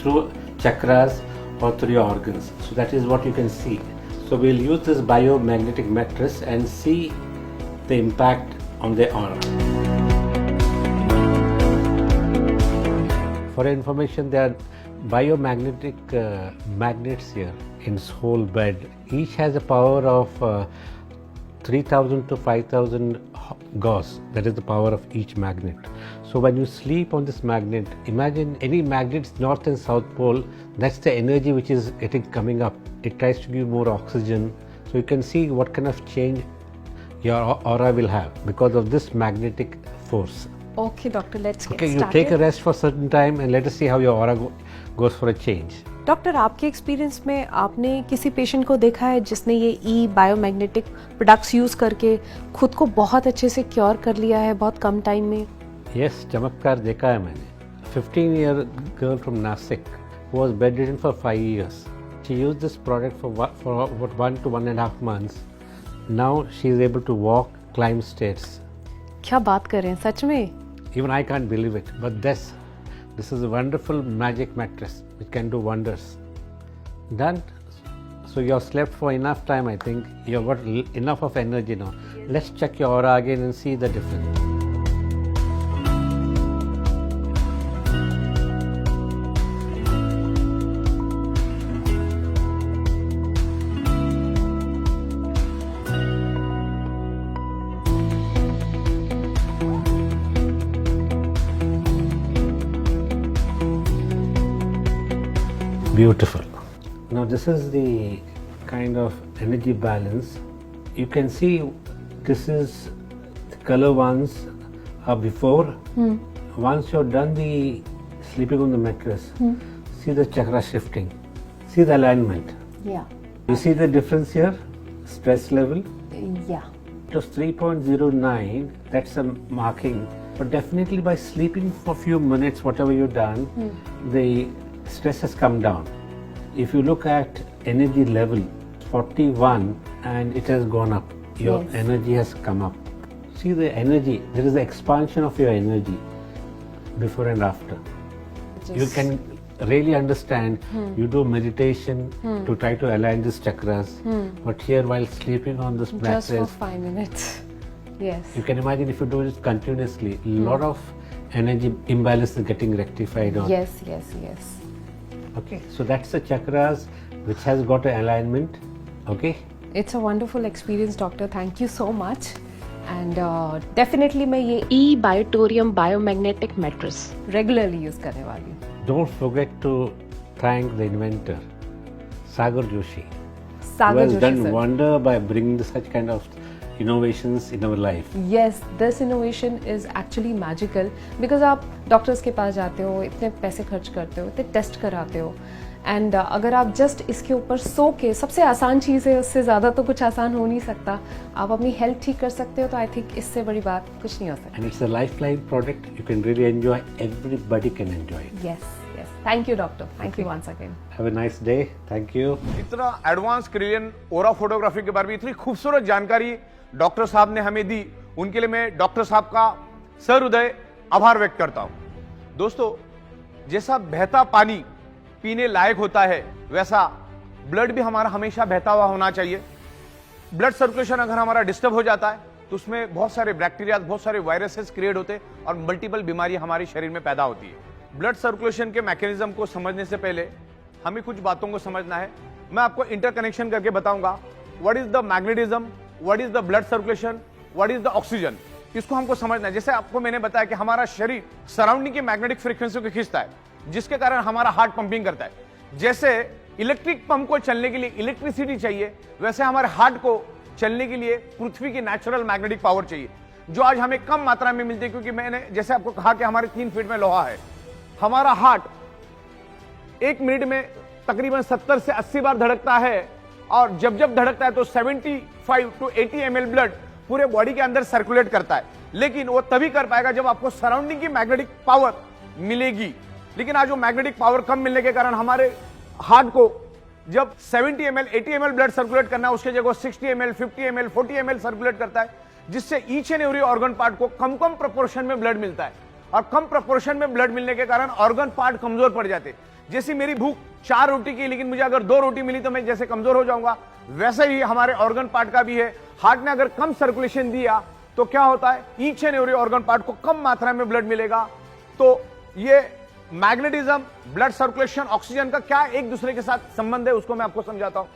through chakras और through your organs. So that is what you can see. So we'll use this biomagnetic mattress and see the impact on the aura. For information, there are biomagnetic magnets here in this whole bed. Each has a power of 3000 to 5000 Gauss. That is the power of each magnet. So when you sleep on this magnet, imagine any magnet's north and south pole, that's the energy which is coming up. It tries to give more oxygen. So you can see what kind of change your aura will have because of this magnetic force. Okay, doctor, let's get Okay, you started. take a rest for a certain time and let us see how your aura goes for a change. Doctor, आपके experience में आपने किसी patient को देखा है जिसने ये ई biomagnetic products use करके खुद को बहुत अच्छे से क्योर कर लिया है बहुत कम टाइम में? Yes, चमत्कार देखा है मैंने. 15-year girl from Nasik who was bedridden for 5 years. She used this product for about 1 to 1.5 months. Now she is able to walk, climb stairs. क्या बात कर रहे हैं, सच में? Even I can't believe it, but this is a wonderful magic mattress which can do wonders. Done. So you have slept for enough time, I think. You have got enough of energy now. Let's check your aura again and see the difference. Beautiful. Now this is the kind of energy balance. You can see this is the color ones are before. Once you're done the sleeping on the mattress, see the chakra shifting. See the alignment. Yeah. You see the difference here? Stress level. Yeah. It was 3.09. That's a marking. But definitely by sleeping for a few minutes, whatever you've done, the stress has come down. If you look at energy level, 41 and it has gone up. Your Yes. energy has come up. See the energy, there is the expansion of your energy before and after. You can really understand, you do meditation to try to align these chakras, but here while sleeping on this Just for mattress, 5 minutes. Yes. you can imagine if you do it continuously, a lot of energy imbalance is getting rectified on. Yes, yes, yes. Okay, so that's the chakras which has got an alignment. Okay, It's a wonderful experience, doctor. Thank you so much. And definitely मैं ये ई बायोटोरियम biomagnetic mattress regularly use करने वाली हूँ. don't forget to thank the inventor, Sagar Joshi, who Sagar has Joshi done sir. wonder by bringing such kind of innovations in our life. Yes, this innovation is actually magical because आप doctors के पास जाते हो, इतने पैसे खर्च करते हो, इतने टेस्ट कराते हो एंड अगर आप जस्ट इसके ऊपर सो के, सबसे आसान चीज़ है, उससे ज़्यादा तो कुछ आसान हो नहीं सकता, आप अपनी हेल्थ ठीक कर सकते हो, तो आई थिंक इससे बड़ी बात कुछ नहीं हो सकती. And it's a lifeline product. You can really enjoy. Everybody can enjoy it. Yes, yes. Thank you, doctor. Thank you once again. Have a nice day. Thank you. इतना एडवांस क्रिलियन ओरा photography के बारे में इतनी खूबसूरत जानकारी doctor साहब ने हमें दी, उनके लिए मैं डॉक्टर साहब का सहृदय आभार व्यक्त करता हूं. दोस्तों, जैसा बहता पानी पीने लायक होता है, वैसा ब्लड भी हमारा हमेशा बहता हुआ होना चाहिए. ब्लड सर्कुलेशन अगर हमारा डिस्टर्ब हो जाता है तो उसमें बहुत सारे बैक्टीरिया, बहुत सारे वायरसेस क्रिएट होते हैं और मल्टीपल बीमारी हमारे शरीर में पैदा होती है. ब्लड सर्कुलेशन के मैकेनिज्म को समझने से पहले हमें कुछ बातों को समझना है. मैं आपको इंटरकनेक्शन करके बताऊंगा. What is the magnetism, what is the blood circulation, what is the oxygen. इसको हमको समझना है. जैसे आपको मैंने बताया कि हमारा शरीर सराउंडिंग की मैग्नेटिक फ्रीक्वेंसी को खींचता है, जिसके कारण हमारा हार्ट पंपिंग करता है. जैसे इलेक्ट्रिक पंप को चलने के लिए इलेक्ट्रिसिटी चाहिए, वैसे हमारे हार्ट को चलने के लिए पृथ्वी की नेचुरल मैग्नेटिक पावर चाहिए, जो आज हमें कम मात्रा में मिलती है. क्योंकि मैंने जैसे आपको कहा कि हमारे 3 फीट में लोहा है. हमारा हार्ट 1 मिनट में तकरीबन 70 से 80 बार धड़कता है, और जब जब धड़कता है तो 75 to 80 ml ब्लड पूरे बॉडी के अंदर सर्कुलेट करता है. लेकिन वो तभी कर पाएगा जब आपको सराउंडिंग की मैग्नेटिक पावर मिलेगी. लेकिन आज वो मैग्नेटिक पावर कम मिलने के कारण हमारे हार्ट को जब 70 ml 80 ml ब्लड सर्कुलेट करना है, उसके जगह 60 ml 50 ml 40 ml सर्कुलेट करता है, जिससे each and every organ part को कम कम प्रोपोर्शन में ब्लड मिलता है. और कम प्रोपोर्शन में ब्लड मिलने के कारण ऑर्गन पार्ट कमजोर पड़ जाते. जैसी मेरी भूख 4 रोटी की, लेकिन मुझे अगर 2 रोटी मिली तो मैं जैसे कमजोर हो जाऊंगा, वैसे ही हमारे ऑर्गन पार्ट का भी है। हार्ट ने अगर कम सर्कुलेशन दिया तो क्या होता है, each and every organ part को कम मात्रा में ब्लड मिलेगा। तो ये मैग्नेटिज्म, ब्लड सर्कुलेशन, ऑक्सीजन का क्या एक दूसरे के साथ संबंध है उसको मैं आपको समझाता हूं।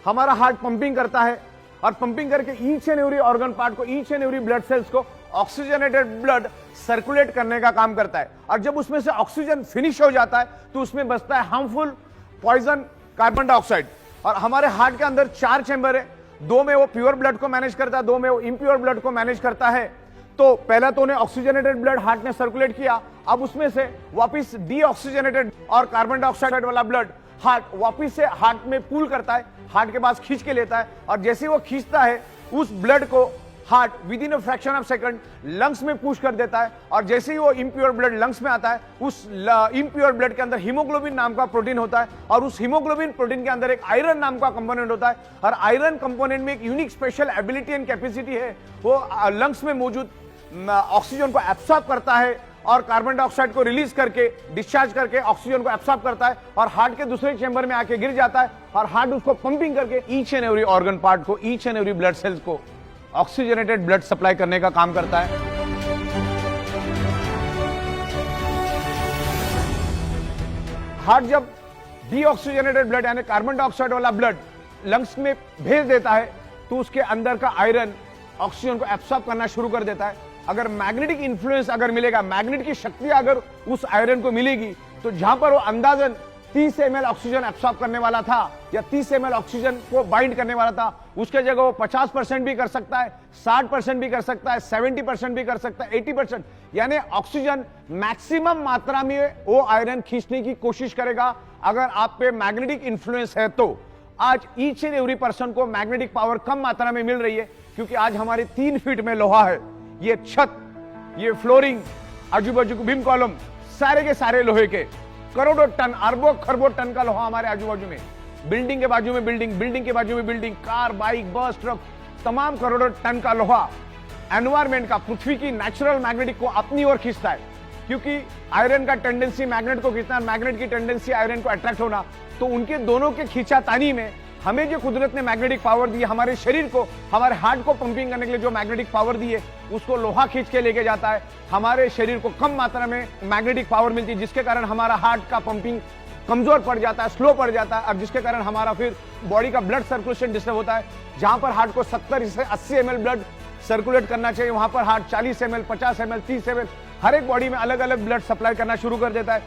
हमारा हार्ट पंपिंग करता है और पंपिंग करके each and every organ part को, each and every blood cells को ऑक्सीजनेटेड ब्लड सर्कुलेट करने का काम करता है। और जब उसमें से ऑक्सीजन फिनिश हो जाता है तो उसमें बचता है हार्मफुल पॉइजन कार्बन डाइऑक्साइड। और हमारे हार्ट के अंदर 4 चैम्बर है, 2 में वो प्योर ब्लड को मैनेज करता है, 2 में वो इम्प्योर ब्लड को मैनेज करता है। तो पहला तो उन्हें ऑक्सीजनेटेड ब्लड हार्ट ने सर्कुलेट किया, अब उसमें से वापस डीऑक्सीजनेटेड और कार्बन डाइऑक्साइड वाला ब्लड हार्ट वापस से हार्ट में पूल करता है, हार्ट के पास खींच के लेता है। और जैसे ही वो खींचता है उस ब्लड को heart with in a fraction of second lungs में पुश कर देता है। और जैसे ही वो इम्प्योर ब्लड लंग्स में आता है, उस इम्प्योर ब्लड के अंदर हीमोग्लोबिन नाम का प्रोटीन होता है और उस हीमोग्लोबिन प्रोटीन के अंदर एक आयरन नाम का कंपोनेंट होता है। और आयरन कंपोनेंट में एक unique special ability and capacity है, वो लंग्स में मौजूद ऑक्सीजन को एब्सॉर्ब करता है और कार्बन डाइऑक्साइड को रिलीज करके, डिस्चार्ज करके ऑक्सीजन को एब्सॉर्ब करता है और हार्ट के दूसरे चैम्बर में आके गिर जाता है। और हार्ट उसको पंपिंग करके each and every organ part को, each and every blood cells को ऑक्सीजनेटेड ब्लड सप्लाई करने का काम करता है। हार्ट जब डीऑक्सीजनेटेड ब्लड यानी कार्बन डाइऑक्साइड वाला ब्लड लंग्स में भेज देता है तो उसके अंदर का आयरन ऑक्सीजन को एब्सॉर्ब करना शुरू कर देता है। अगर मैग्नेटिक इन्फ्लुएंस अगर मिलेगा, मैग्नेट की शक्ति अगर उस आयरन को मिलेगी, तो जहां पर वो अंदाजन 30 ml ऑक्सीजन एब्सॉर्ब करने वाला था या 30 ml ऑक्सीजन को बाइंड करने वाला था, उसके जगह वो 50% भी कर सकता है, 60% भी कर सकता है, 70% भी कर सकता है, 80%। यानी ऑक्सीजन मैक्सिमम मात्रा में वो आयरन खींचने की कोशिश करेगा अगर आप पे मैग्नेटिक इन्फ्लुएंस है तो। आज ईच एंड एवरी पर्सन को मैग्नेटिक पावर कम मात्रा में मिल रही है क्योंकि आज हमारे 3 फीट में लोहा है। ये छत, ये फ्लोरिंग, आजू बाजू बीम कॉलम, सारे के सारे लोहे के, करोड़ों टन, अरबों खरबों टन का लोहा हमारे आजू बाजू में, बिल्डिंग के बाजू में बिल्डिंग, बिल्डिंग के बाजू में बिल्डिंग, कार, बाइक, बस, ट्रक, तमाम करोड़ों टन का लोहा एनवायरमेंट का, पृथ्वी की नेचुरल मैग्नेटिक को अपनी ओर खींचता है। क्योंकि आयरन का टेंडेंसी मैग्नेट को खींचना, मैग्नेट की टेंडेंसी आयरन को अट्रैक्ट होना, तो उनके दोनों के खींचातानी में हमें जो कुदरत ने मैग्नेटिक पावर दी है, हमारे शरीर को, हमारे हार्ट को पंपिंग करने के लिए जो मैग्नेटिक पावर दी है, उसको लोहा खींच के लेके जाता है। हमारे शरीर को कम मात्रा में मैग्नेटिक पावर मिलती है जिसके कारण हमारा हार्ट का पंपिंग कमजोर पड़ जाता है, स्लो पड़ जाता है, और जिसके कारण हमारा फिर बॉडी का ब्लड सर्कुलेशन डिस्टर्ब होता है। जहां पर हार्ट को 70 से 80 ml ब्लड सर्कुलेट करना चाहिए, वहां पर हार्ट 40 ml, 50 ml, 30 ml हर एक बॉडी में अलग अलग ब्लड सप्लाई करना शुरू कर देता है।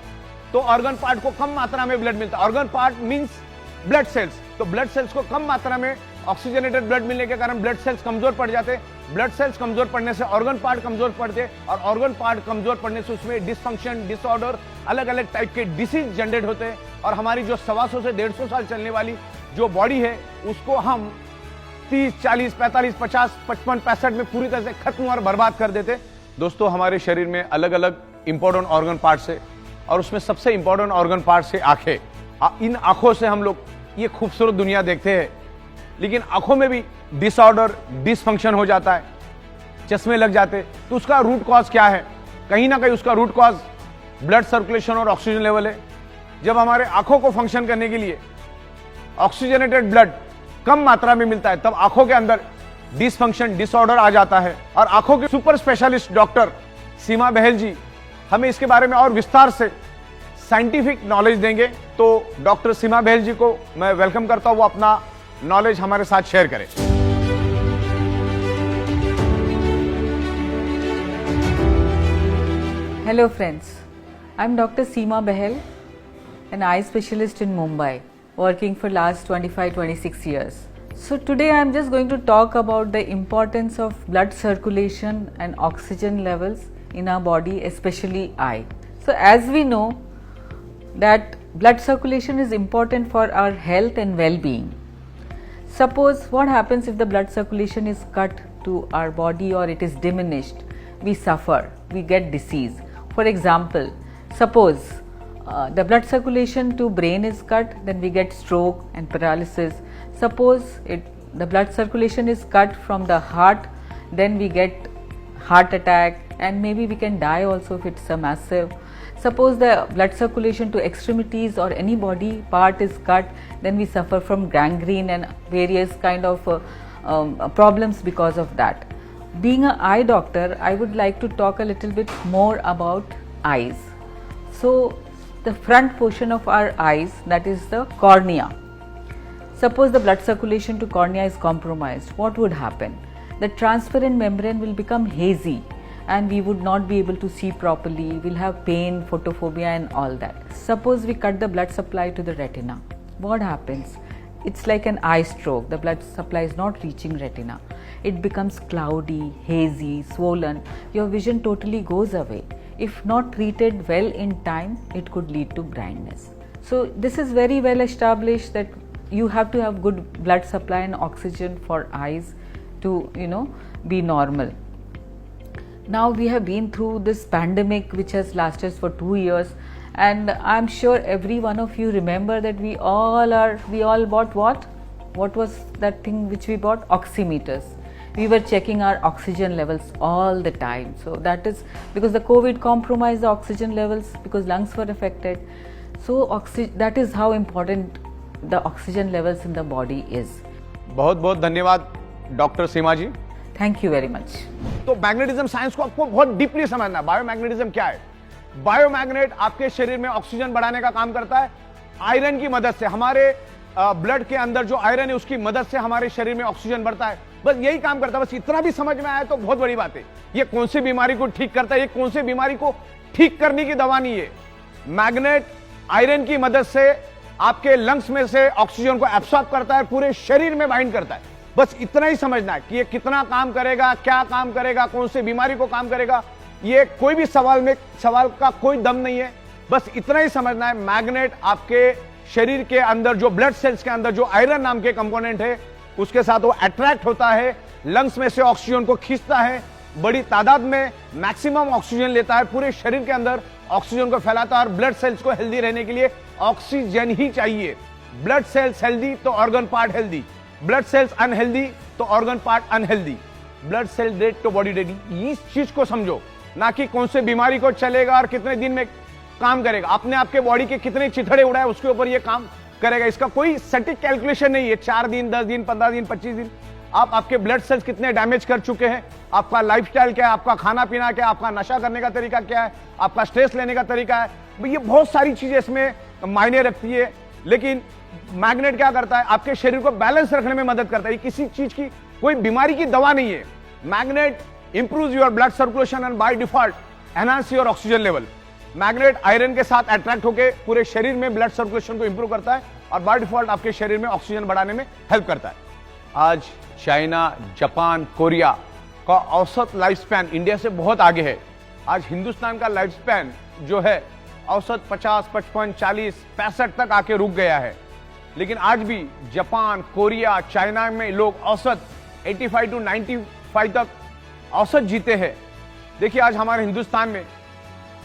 तो ऑर्गन पार्ट को कम मात्रा में ब्लड मिलता है। Organ part means blood cells, तो ब्लड सेल्स को कम मात्रा में ऑक्सीजनेटेड ब्लड मिलने के कारण ब्लड सेल्स कमजोर पड़ जाते हैं। ब्लड सेल्स कमजोर पड़ने से ऑर्गन पार्ट कमजोर पड़ते हैं और ऑर्गन पार्ट कमजोर पड़ने से उसमें डिसफंक्शन, डिसऑर्डर, अलग अलग टाइप के डिसीज जनरेट होते हैं। और हमारी जो 125 से 150 साल चलने वाली जो बॉडी है उसको हम 30, 40, 45, 50, 55, 65 में पूरी तरह से खत्म और बर्बाद कर देते। दोस्तों, हमारे शरीर में अलग अलग इंपॉर्टेंट ऑर्गन पार्ट्स है और उसमें सबसे इंपॉर्टेंट ऑर्गन पार्ट्स है आंखें। इन आंखों से हम लोग ये खूबसूरत दुनिया देखते हैं, लेकिन आंखों में भी डिसऑर्डर, डिसफंक्शन हो जाता है, चश्मे लग जाते। तो उसका रूट कॉज क्या है? कहीं ना कहीं उसका रूट कॉज ब्लड सर्कुलेशन और ऑक्सीजन लेवल है। जब हमारे आंखों को फंक्शन करने के लिए ऑक्सीजनेटेड ब्लड कम मात्रा में मिलता है, तब आंखों के अंदर डिसफंक्शन, डिसऑर्डर आ जाता है। और आंखों के सुपर स्पेशलिस्ट डॉक्टर सीमा बहल जी हमें इसके बारे में और विस्तार से साइंटिफिक नॉलेज देंगे। तो डॉक्टर सीमा बहल जी को मैं वेलकम करता हूं, वो अपना नॉलेज हमारे साथ शेयर करें। Hello friends, I'm Dr. Seema Bahel, an eye specialist in Mumbai, working for last 25-26 years. So today I'm just going to talk about the importance of blood circulation and oxygen levels in our body, especially eye. So as we know that blood circulation is important for our health and well-being. Suppose what happens if the blood circulation is cut to our body or it is diminished, we suffer, we get disease. For example, suppose the blood circulation to brain is cut, then we get stroke and paralysis. Suppose the blood circulation is cut from the heart, then we get heart attack and maybe we can die also if it's a massive. Suppose the blood circulation to extremities or any body part is cut, then we suffer from gangrene and various kind of problems because of that. Being an eye doctor, I would like to talk a little bit more about eyes. So the front portion of our eyes, that is the cornea. Suppose the blood circulation to cornea is compromised, what would happen? The transparent membrane will become hazy and we would not be able to see properly, we'll have pain, photophobia and all that. Suppose we cut the blood supply to the retina, what happens? It's like an eye stroke, the blood supply is not reaching retina. It becomes cloudy, hazy, swollen, your vision totally goes away. If not treated well in time, it could lead to blindness. So this is very well established that you have to have good blood supply and oxygen for eyes to, be normal. Now we have been through this pandemic which has lasted for 2 years, and I'm sure every one of you remember that we all bought what? What was that thing which we bought? Oximeters. We were checking our oxygen levels all the time. So that is because the COVID compromised the oxygen levels because lungs were affected. So that is how important the oxygen levels in the body is. बहुत बहुत धन्यवाद doctor Seema ji. Thank you very much. तो magnetism science को आपको बहुत deeply समझना है। Biomagnetism क्या है? बायोमैग्नेट आपके शरीर में ऑक्सीजन बढ़ाने का काम करता है आयरन की मदद से। हमारे ब्लड के अंदर जो आयरन है उसकी मदद से हमारे शरीर में ऑक्सीजन बढ़ता है, बस यही काम करता है। बस इतना भी समझ में आया तो बहुत बड़ी बात है। ये कौन सी बीमारी को ठीक करता है, ये कौन सी बीमारी को ठीक करने की दवा नहीं है। मैग्नेट आयरन की मदद से आपके लंग्स में से ऑक्सीजन को एब्सॉर्ब करता है, पूरे शरीर में बाइंड करता है। बस इतना ही समझना है कि ये कितना काम करेगा, क्या काम करेगा, कौन सी बीमारी को काम करेगा, ये कोई भी सवाल का कोई दम नहीं है। बस इतना ही समझना है, मैग्नेट आपके शरीर के अंदर जो ब्लड सेल्स के अंदर जो आयरन नाम के कंपोनेंट है उसके साथ वो अट्रैक्ट होता है, लंग्स में से ऑक्सीजन को खींचता है, बड़ी तादाद में मैक्सिमम ऑक्सीजन लेता है, पूरे शरीर के अंदर ऑक्सीजन को फैलाता है। और ब्लड सेल्स को हेल्दी रहने के लिए ऑक्सीजन ही चाहिए। ब्लड सेल्स हेल्दी तो organ part healthy, blood cells unhealthy तो organ part unhealthy, blood cell dead तो बॉडी डेड। इस चीज को समझो, ना कि कौन से बीमारी को चलेगा और कितने दिन में काम करेगा। आपने आपके बॉडी के कितने चिथड़े उड़ाए उसके ऊपर ये काम करेगा। इसका कोई सटीक कैलकुलेशन नहीं है, 4 दिन, 10 दिन, 15 दिन, 25 दिन। आप आपके ब्लड सेल्स कितने डैमेज कर चुके हैं, आपका लाइफस्टाइल क्या है, आपका खाना पीना क्या है, आपका नशा करने का तरीका क्या है, आपका स्ट्रेस लेने का तरीका है, ये बहुत सारी चीजें इसमें मायने रखती है। लेकिन मैग्नेट क्या करता है, आपके शरीर को बैलेंस रखने में मदद करता है। किसी चीज की कोई बीमारी की दवा नहीं है। Magnet improves your blood circulation and by default enhance your oxygen level. Magnet iron के साथ अट्रैक्ट होकर पूरे शरीर में ब्लड सर्कुलेशन को इंप्रूव करता है और बाय डिफॉल्ट आपके शरीर में ऑक्सीजन बढ़ाने में हेल्प करता है। आज चाइना, जापान, कोरिया का औसत लाइफ स्पैन इंडिया से बहुत आगे है। आज हिंदुस्तान का लाइफ स्पैन जो है औसत 50, 55, 40, 65 तक आके रुक गया है। लेकिन आज भी जापान, कोरिया, चाइना में लोग औसत 85 to 95 तक औसत जीते हैं। देखिए आज हमारे हिंदुस्तान में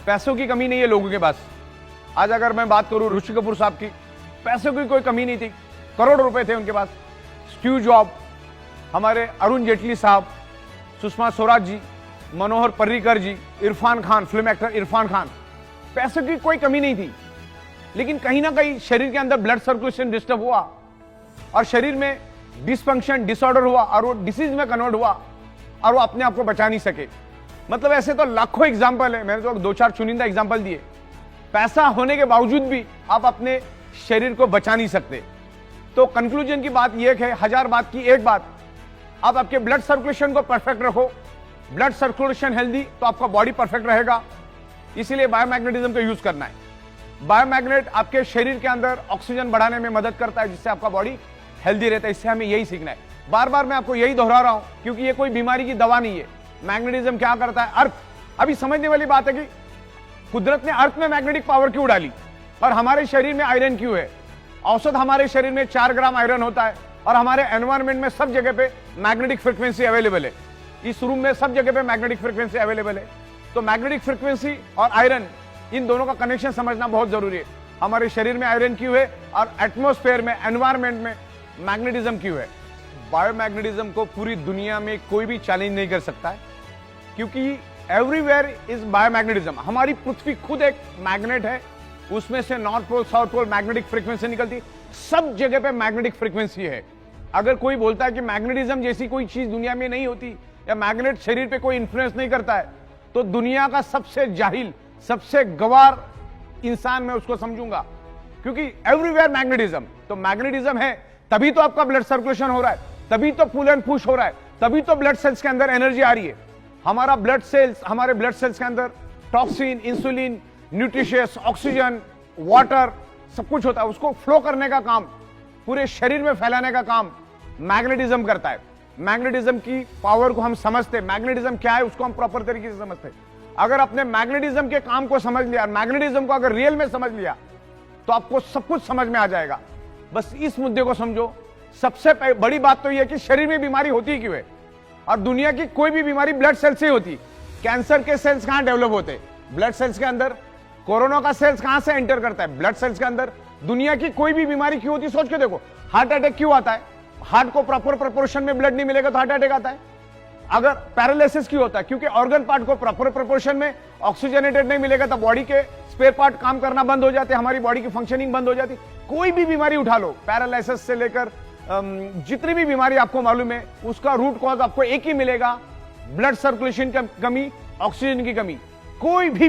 पैसों की कमी नहीं है लोगों के पास। आज अगर मैं बात करूं ऋषि कपूर साहब की, पैसों की कोई कमी नहीं थी, करोड़ रुपए थे उनके पास। स्टीव जॉब, हमारे अरुण जेटली साहब, सुषमा स्वराज जी, मनोहर पर्रिकर जी, इरफान खान, फिल्म एक्टर इरफान खान, पैसों की कोई कमी नहीं थी। लेकिन कहीं ना कहीं शरीर के अंदर ब्लड सर्कुलेशन डिस्टर्ब हुआ और शरीर में डिसफंक्शन, डिसऑर्डर हुआ और वो डिसीज में कन्वर्ट हुआ और वो अपने आप को बचा नहीं सके। मतलब ऐसे तो लाखों एग्जाम्पल है, मैंने तो 2-4 चुनिंदा एग्जाम्पल दिए। पैसा होने के बावजूद भी आप अपने शरीर को बचा नहीं सकते। तो कंक्लूजन की बात यह है, 1000 बात की एक बात, आप आपके ब्लड सर्कुलेशन को परफेक्ट रखो। ब्लड सर्कुलेशन हेल्दी तो आपका बॉडी परफेक्ट रहेगा। इसीलिए बायोमैग्नेटिज्म का यूज करना है। बायोमैग्नेट आपके शरीर के अंदर ऑक्सीजन बढ़ाने में मदद करता है, जिससे आपका बॉडी हेल्दी रहता है। इससे हमें यही सीखना है। बार बार मैं आपको यही दोहरा रहा हूं क्योंकि ये कोई बीमारी की दवा नहीं है। मैग्नेटिज्म क्या करता है, अर्थ, अभी समझने वाली बात है कि कुदरत ने अर्थ में मैग्नेटिक पावर क्यों डाली और हमारे शरीर में आयरन क्यों है। औसत हमारे शरीर में 4 ग्राम आयरन होता है और हमारे एनवायरमेंट में सब जगह पे मैग्नेटिक फ्रीक्वेंसी अवेलेबल है। इस रूम में सब जगह पे मैग्नेटिक फ्रीक्वेंसी अवेलेबल है। तो मैग्नेटिक फ्रीक्वेंसी और आयरन, इन दोनों का कनेक्शन समझना बहुत जरूरी है। हमारे शरीर में आयरन क्यों है और एटमॉस्फेयर में, एनवायरमेंट में मैग्नेटिज्म क्यों है। बायोमैग्नेटिज्म को पूरी दुनिया में कोई भी चैलेंज नहीं कर सकता है क्योंकि एवरीवेयर इज बायोमैग्नेटिज्म। हमारी पृथ्वी खुद एक मैग्नेट है, उसमें से north pole south pole magnetic frequency निकलती, सब जगह पे मैग्नेटिक फ्रीक्वेंसी है। अगर कोई बोलता है कि मैग्नेटिज्म जैसी कोई चीज दुनिया में नहीं होती या मैग्नेट शरीर पे कोई इंफ्लुएंस नहीं करता है, तो दुनिया का सबसे जाहिल, सबसे गवार इंसान मैं उसको समझूंगा, क्योंकि एवरीवेयर मैग्नेटिज्म। तो मैग्नेटिज्म है तभी तो आपका ब्लड सर्कुलेशन हो रहा है, तभी तो पुल एंड पुश हो रहा है, तभी तो ब्लड सेल्स के अंदर एनर्जी आ रही है। हमारे ब्लड सेल्स के अंदर toxin, insulin, nutritious, oxygen, water सब कुछ होता है। उसको फ्लो करने का काम, पूरे शरीर में फैलाने का काम मैग्नेटिज्म करता है। मैग्नेटिज्म की पावर को हम समझते, मैग्नेटिज्म क्या है उसको हम प्रॉपर तरीके से समझते। अगर आपने मैग्नेटिज्म के काम को समझ लिया, मैग्नेटिज्म को अगर रियल में समझ लिया, तो आपको सब कुछ समझ में आ जाएगा। बस इस मुद्दे को समझो। सबसे बड़ी बात तो यह है कि शरीर में बीमारी होती क्यों है, और दुनिया की कोई भी बीमारी ब्लड सेल से होती। कैंसर के सेल्स कहां डेवलप होते? ब्लड सेल्स के अंदर। कोरोना का सेल्स कहां से एंटर करता है? ब्लड सेल्स के अंदर। दुनिया की कोई भी बीमारी क्यों होती, सोच के देखो। हार्ट अटैक क्यों आता है? हार्ट को प्रॉपर प्रोपोर्शन में ब्लड नहीं मिलेगा तो हार्ट अटैक आता है। अगर पैरालिसिस क्यों होता है? क्योंकि ऑर्गन पार्ट को प्रॉपर प्रोपोर्शन में ऑक्सीजनेटेड नहीं मिलेगा तो बॉडी के स्पेयर पार्ट काम करना बंद हो जाते हैं, हमारी बॉडी की फंक्शनिंग बंद हो जाती। कोई भी बीमारी उठा लो, पैरालिसिस से लेकर जितनी भी बीमारी आपको मालूम है, उसका रूट कॉज आपको एक ही मिलेगा, ब्लड सर्कुलेशन की कमी, ऑक्सीजन की कमी। कोई भी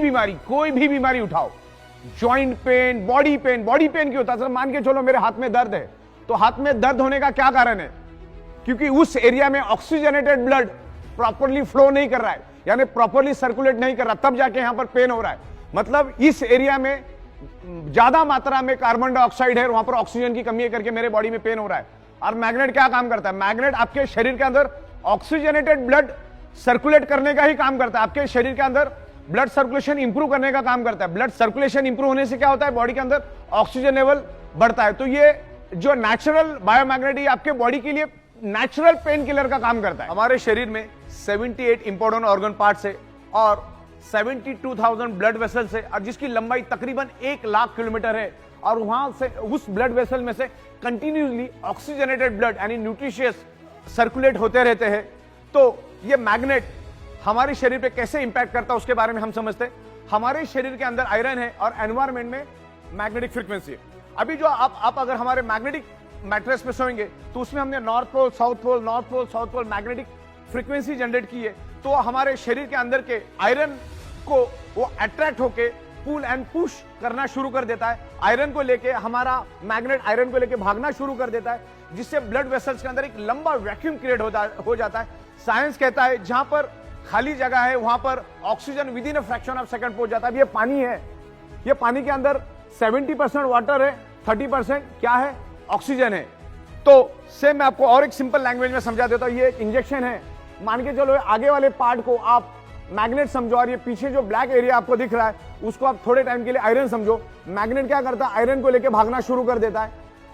बीमारी उठाओ, जॉइंट पेन, बॉडी पेन क्यों होता है? मान के चलो मेरे हाथ में दर्द है, तो हाथ में दर्द होने का क्या कारण है? क्योंकि उस एरिया में ऑक्सीजनेटेड ब्लड प्रॉपरली फ्लो नहीं कर रहा है, यानी प्रॉपरली सर्कुलेट नहीं कर रहा, तब जाके यहां पर पेन हो रहा है। मतलब इस एरिया में ज्यादा मात्रा में कार्बन डाइऑक्साइड है, वहां पर ऑक्सीजन की कमी है करके मेरे बॉडी में पेन हो रहा है। और मैग्नेट क्या काम करता है? मैग्नेट आपके शरीर के अंदर ऑक्सीजनेटेड ब्लड सर्कुलेट करने का ही काम करता है। आपके शरीर के अंदर ब्लड सर्कुलेशन इंप्रूव करने का काम करता है। ब्लड सर्कुलेशन इंप्रूव होने से क्या होता है? बॉडी के अंदर ऑक्सीजन लेवल बढ़ता है। तो ये जो नेचुरल बायोमैग्नेट आपके बॉडी के लिए नेचुरल पेन किलर का काम करता है। हमारे शरीर में 78 इंपॉर्टेंट ऑर्गन पार्ट्स है और 72,000 ब्लड वेसल्स है, और जिसकी लंबाई तकरीबन 1 लाख किलोमीटर है। और वहां से उस ब्लड वेसल में से कंटिन्यूसली ऑक्सीजनेटेड ब्लड यानी न्यूट्रिशियस सर्कुलेट होते रहते हैं। तो ये मैग्नेट हमारे शरीर पे कैसे इंपैक्ट करता है उसके बारे में हम समझते हैं। हमारे शरीर के अंदर आयरन है और एनवायरमेंट में मैग्नेटिक फ्रीक्वेंसी है। अभी जो आप अगर हमारे मैग्नेटिक मैट्रेस पे सोएंगे तो उसमें हमने north pole south pole magnetic frequency generate की है। तो हमारे शरीर के अंदर के आयरन को वो अट्रैक्ट होके पुल एंड पुश करना शुरू कर देता है। आयरन को लेके हमारा मैग्नेट आयरन को लेके भागना शुरू कर देता है, जिससे ब्लड वेसल्स के अंदर एक लंबा वैक्यूम क्रिएट हो जाता है। साइंस कहता है जहां पर खाली जगह है वहां पर oxygen with in a fraction of second पहुंच जाता है। अब ये पानी है, ये पानी के अंदर 70% वाटर है, 30% क्या है? ऑक्सीजन है। तो सेम मैं आपको और एक सिंपल लैंग्वेज में समझा देता हूं। ये एक इंजेक्शन है, मान के चलो आगे वाले पार्ट को आप मैग्नेट समझो और ये पीछे जो ब्लैक एरिया आपको दिख रहा है उसको आप थोड़े टाइम के लिए आयरन समझो। मैग्नेट क्या करता है? आयरन को लेके भागना शुरू कर देता है,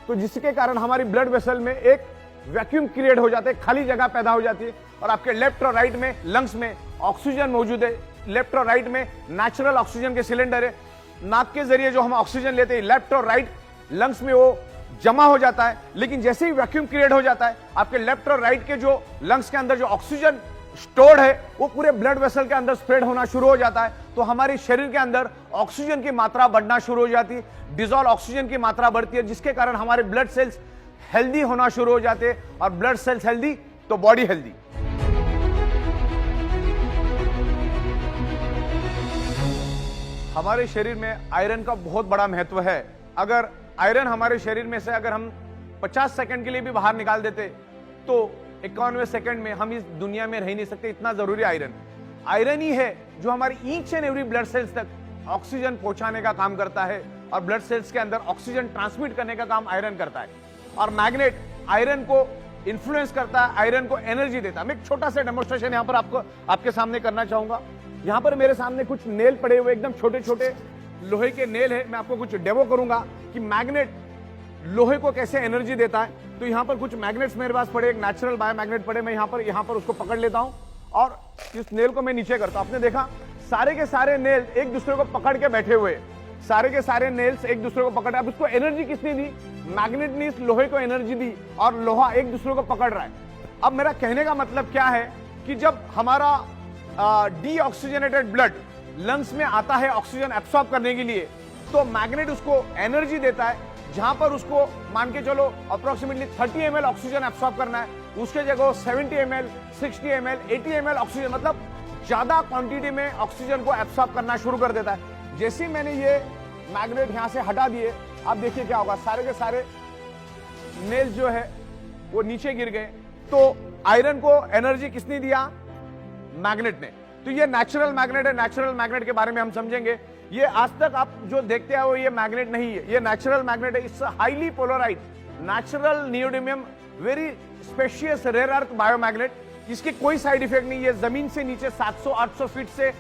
तो जिसके कारण हमारी ब्लड वेसल में एक वैक्यूम क्रिएट हो जाता है, खाली जगह पैदा हो जाती है। और आपके लेफ्ट और राइट में लंग्स में ऑक्सीजन मौजूद है, लेफ्ट और राइट में नेचुरल ऑक्सीजन के सिलेंडर है। नाक के जरिए जो हम ऑक्सीजन लेते हैं लेफ्ट और राइट लंग्स में वो जमा हो जाता है, लेकिन जैसे ही वैक्यूम क्रिएट हो जाता है आपके लेफ्ट और राइट के जो लंग्स के अंदर जो ऑक्सीजन स्टोर्ड है वो पूरे ब्लड वेसल के अंदर स्प्रेड होना शुरू हो जाता है। तो हमारे शरीर के अंदर ऑक्सीजन की मात्रा बढ़ना शुरू हो जाती है, डिसॉल्व ऑक्सीजन की मात्रा बढ़ती है, जिसके कारण हमारे ब्लड सेल्स हेल्दी होना शुरू हो जाते हैं। और ब्लड सेल्स हेल्दी तो बॉडी हेल्दी। हमारे शरीर में आयरन का बहुत बड़ा महत्व है। अगर आयरन हमारे शरीर में से अगर हम 50 सेकंड के लिए भी बाहर निकाल देते तो 51वें सेकंड में हम इस दुनिया में रह नहीं सकते, इतना जरूरी आयरन। आयरन ही है जो हमारी each and every blood sales तक ऑक्सीजन पहुंचाने का काम करता है और ब्लड सेल्स के अंदर ऑक्सीजन ट्रांसमिट करने का काम आयरन करता है। और मैग्नेट आयरन को इन्फ्लुएंस करता है, आयरन को एनर्जी देता है। मैं एक छोटा सा डेमोन्स्ट्रेशन यहां पर आपके सामने करना चाहूंगा। यहां पर मेरे सामने कुछ नेल पड़े हुए, एकदम छोटे छोटे लोहे के नेल है। मैं आपको कुछ डेमो करूंगा कि मैग्नेट लोहे को कैसे एनर्जी देता है। तो यहां पर कुछ मैग्नेट्स मेरे पास पड़े, एक नेचुरल बायोमैग्नेट पड़े। मैं यहां पर उसको पकड़ लेता हूं और इस नेल को मैं नीचे करता हूं। आपने देखा सारे के सारे नेल एक दूसरे को पकड़ के बैठे हुए, सारे के सारे नेल्स एक दूसरे को पकड़। अब उसको एनर्जी किसने दी? मैग्नेट ने इस लोहे को एनर्जी दी और लोहा एक दूसरे को पकड़ रहा है। अब मेरा कहने का मतलब क्या है कि जब हमारा डीऑक्सीजनेटेड ब्लड लंग्स में आता है ऑक्सीजन एब्सॉर्ब करने के लिए, तो मैग्नेट उसको एनर्जी देता है। जहां पर उसको मान के चलो अप्रोक्सीमेटली 30 ml ऑक्सीजन एब्सॉर्ब करना है, उसके जगह 70 ml, 60 ml, 80 ml ऑक्सीजन, मतलब ज्यादा क्वांटिटी में ऑक्सीजन को एब्सॉर्ब करना शुरू कर देता है। जैसे ही मैंने ये मैग्नेट यहां से हटा दिए, आप देखिए क्या होगा, सारे के सारे नेल जो है वो नीचे गिर गए। तो आयरन को एनर्जी किसने दिया? मैग्नेट ने। तो ये नेचुरल मैग्नेट है। नेचुरल मैग्नेट के बारे में हम समझेंगे। ये आज तक आप जो देखते हैं वो ये मैग्नेट नहीं है, ये नेचुरल मैग्नेट है। It's highly polarise natural neodymium, very specious rare earth biomagnet. इसके कोई साइड इफेक्ट नहीं है। जमीन से नीचे 700-800 फीट से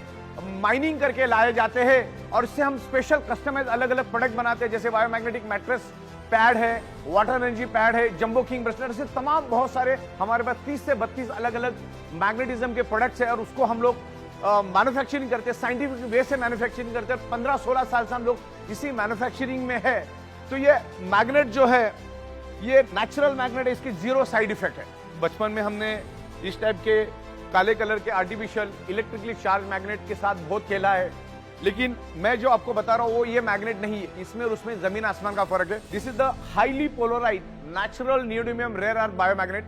माइनिंग करके लाए जाते हैं और इससे हम स्पेशल कस्टमाइज अलग अलग प्रोडक्ट बनाते हैं, जैसे बायोमैग्नेटिक मैट्रेस पैड है, वाटर एनर्जी पैड है, जंबो किंग ब्रेसलेट, से तमाम बहुत सारे हमारे पास 30 से 32 अलग अलग मैग्नेटिज्म के प्रोडक्ट्स है और उसको हम लोग मैन्युफैक्चरिंग करते हैं, साइंटिफिक वे से मैन्युफैक्चरिंग करते हैं। 15-16 साल से हम लोग इसी मैन्युफैक्चरिंग में है। तो ये मैग्नेट जो है ये नेचुरल मैग्नेट है, इसकी जीरो साइड इफेक्ट है। बचपन में हमने इस टाइप के काले कलर के आर्टिफिशियल इलेक्ट्रिकली चार्ज मैग्नेट के साथ बहुत खेला है, लेकिन मैं जो आपको बता रहा हूं वो ये मैग्नेट नहीं है। इसमें और उसमें जमीन आसमान का फर्क है। This is the highly polarise natural neodymium rare earth biomagnet.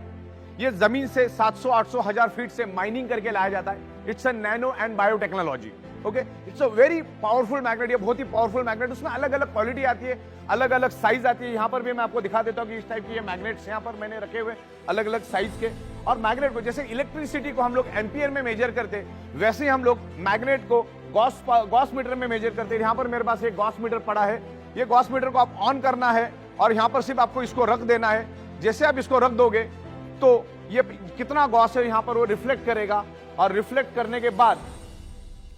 ये जमीन से 700-800 हजार फीट से माइनिंग करके लाया जाता है। It's a nano and biotechnology. Okay, it's a very powerful magnet. ये बहुत ही पावरफुल मैग्नेट। उसमें अलग अलग क्वालिटी आती है, अलग अलग साइज आती है। यहाँ पर भी मैं आपको दिखा देता हूँ कि इस टाइप की ये मैग्नेट्स यहाँ पर मैंने रखे हुए अलग अलग साइज के। और मैग्नेट को जैसे इलेक्ट्रिसिटी को हम लोग एम्पियर में मेजर करते हैं, वैसे ही हम लोग मैग्नेट को गॉस मीटर में मेजर करते हैं। यहाँ पर मेरे पास एक गॉस मीटर पड़ा है। ये गॉस मीटर को आप ऑन करना है और यहाँ पर सिर्फ आपको इसको रख देना है। जैसे आप इसको रख दोगे तो ये कितना गॉस है यहाँ पर वो रिफ्लेक्ट करेगा, और रिफ्लेक्ट करने के बाद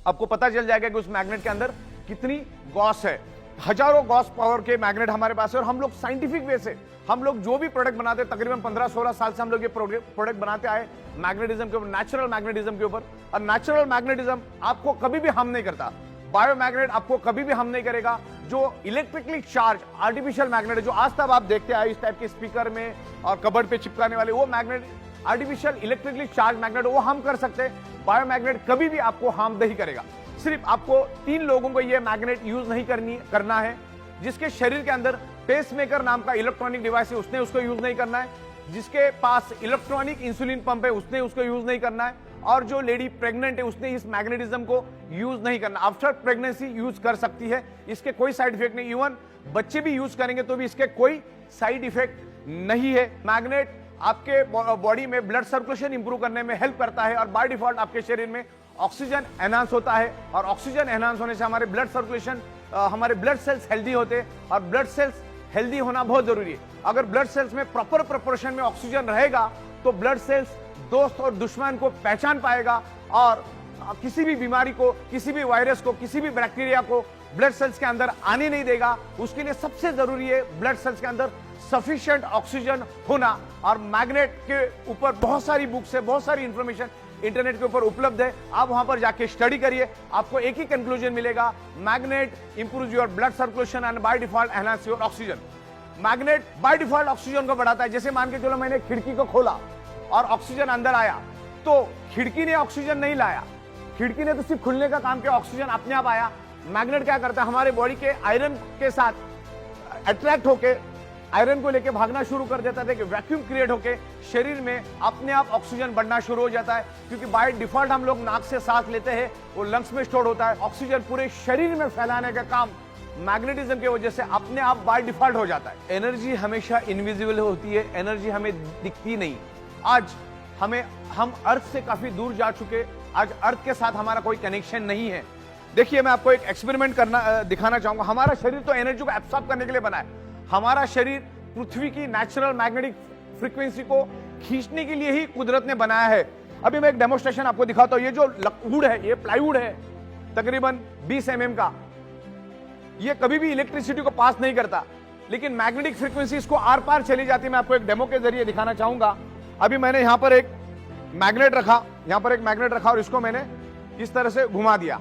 आपको पता चल जाएगा कि उस मैग्नेट के अंदर कितनी गॉस है। हजारों गॉस पावर के मैग्नेट हमारे पास है और हम लोग साइंटिफिक वे से हम लोग जो भी प्रोडक्ट बनाते हैं, तकरीबन 15-16 साल से हम लोग ये प्रोडक्ट बनाते आए मैग्नेटिज्म के ऊपर, नेचुरल मैग्नेटिज्म के ऊपर। और नेचुरल मैग्नेटिज्म आपको कभी भी हार्म नहीं करता। बायोमैग्नेट आपको कभी भी हार्म नहीं करेगा। जो इलेक्ट्रिकली चार्ज आर्टिफिशियल मैग्नेट है, जो आज तक आप देखते आए इस टाइप के स्पीकर में और कबर्ड पे चिपकाने वाले, वो magnet artificial electrically charge magnet, वो हम कर सकते हैं। बायोमैग्नेट कभी भी आपको हार्म नहीं करेगा। सिर्फ आपको 3 लोगों को ये मैग्नेट यूज नहीं करना है। जिसके शरीर के अंदर पेसमेकर नाम का इलेक्ट्रॉनिक डिवाइस है, उसने उसको यूज नहीं करना है। जिसके पास इलेक्ट्रॉनिक इंसुलिन पंप है, उसने उसको यूज नहीं करना है। और जो लेडी प्रेग्नेंट है, उसने इस मैग्नेटिज्म को यूज नहीं करना। आफ्टर प्रेगनेंसी यूज कर सकती है, इसके कोई साइड इफेक्ट नहीं। इवन बच्चे भी यूज करेंगे तो भी इसके कोई साइड इफेक्ट नहीं है। मैग्नेट आपके बॉडी में ब्लड सर्कुलेशन इंप्रूव करने में हेल्प करता है और बाय डिफॉल्ट आपके शरीर में ऑक्सीजन एनहांस होता है। और ऑक्सीजन एनहांस होने से हमारे ब्लड सर्कुलेशन, हमारे ब्लड सेल्स हेल्दी होते हैं। और ब्लड सेल्स हेल्दी होना बहुत जरूरी है। अगर ब्लड सेल्स में प्रॉपर प्रोपोर्शन में ऑक्सीजन रहेगा तो ब्लड सेल्स दोस्त और दुश्मन को पहचान पाएगा और किसी भी बीमारी को, किसी भी वायरस को, किसी भी बैक्टीरिया को ब्लड सेल्स के अंदर आने नहीं देगा। उसके लिए सबसे जरूरी है ब्लड सेल्स के अंदर सफिशिएंट ऑक्सीजन होना। और मैग्नेट के ऊपर बहुत सारी बुक्स है, बहुत सारी इंफॉर्मेशन इंटरनेट के ऊपर उपलब्ध है। आप वहां पर जाके स्टडी करिए, आपको एक ही कंक्लूजन मिलेगा, magnet improves your blood circulation and by default enhance your oxygen. Magnet by default oxygen को बढ़ाता है। जैसे मान के चलो मैंने खिड़की को खोला और ऑक्सीजन अंदर आया, तो खिड़की ने ऑक्सीजन नहीं लाया, खिड़की ने तो सिर्फ खुलने का काम किया, ऑक्सीजन अपने आप आया। मैग्नेट क्या करता है, हमारे बॉडी के आयरन के साथ अट्रैक्ट होके आयरन को लेके भागना शुरू कर देता है कि वैक्यूम क्रिएट होके शरीर में अपने आप ऑक्सीजन बढ़ना शुरू हो जाता है। क्योंकि बाय डिफॉल्ट हम लोग नाक से सांस लेते हैं, वो लंग्स में स्टोर होता है। ऑक्सीजन पूरे शरीर में फैलाने का काम मैग्नेटिज्म की वजह से अपने आप बाय डिफॉल्ट हो जाता है। एनर्जी हमेशा इनविजिबल होती है, एनर्जी हमें दिखती नहीं। आज हम अर्थ से काफी दूर जा चुके, आज अर्थ के साथ हमारा कोई कनेक्शन नहीं है। देखिए, मैं आपको एक एक्सपेरिमेंट दिखाना चाहूंगा। हमारा शरीर तो एनर्जी को एब्सॉर्ब करने के लिए बना है। हमारा शरीर पृथ्वी की नेचुरल मैग्नेटिक फ्रीक्वेंसी को खींचने के लिए ही कुदरत ने बनाया है। अभी मैं एक डेमोस्ट्रेशन आपको दिखाता हूं। ये जो वुड है, ये प्लाईवुड है, तकरीबन 20 mm का। ये कभी भी इलेक्ट्रिसिटी को पास नहीं करता, लेकिन मैग्नेटिक फ्रीक्वेंसी इसको आर पार चली जाती है। मैं आपको एक डेमो के जरिए दिखाना चाहूंगा। अभी मैंने यहां पर एक मैग्नेट रखा, यहां पर एक मैग्नेट रखा और इसको मैंने इस तरह से घुमा दिया।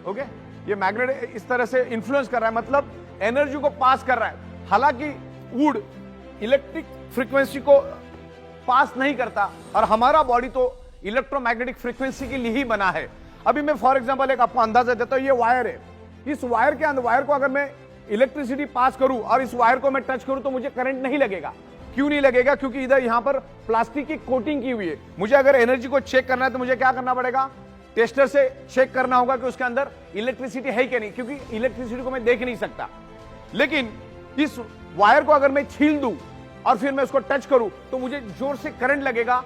ओके, ये मैग्नेट इस तरह से इंफ्लुएंस कर रहा है, मतलब एनर्जी को पास कर रहा है। हालांकि वुड इलेक्ट्रिक फ्रीक्वेंसी को पास नहीं करता और हमारा बॉडी तो इलेक्ट्रोमैग्नेटिक फ्रीक्वेंसी के लिए ही बना है। अभी मैं फॉर एग्जांपल एक आपको अंदाजा देता हूं, ये वायर है, इस वायर के अंदर, वायर को अगर मैं इलेक्ट्रिसिटी पास करूं और इस वायर को मैं टच करूं तो मुझे करंट नहीं लगेगा। क्यों नहीं लगेगा? क्योंकि इधर यहां पर प्लास्टिक की कोटिंग की हुई है। मुझे अगर एनर्जी को चेक करना है तो मुझे क्या करना पड़ेगा? टेस्टर से चेक करना होगा कि उसके अंदर इलेक्ट्रिसिटी है कि नहीं, क्योंकि इलेक्ट्रिसिटी को मैं देख नहीं सकता। लेकिन इस वायर को अगर मैं छील दूं और फिर मैं उसको टच करूं तो मुझे जोर से करंट लगेगा।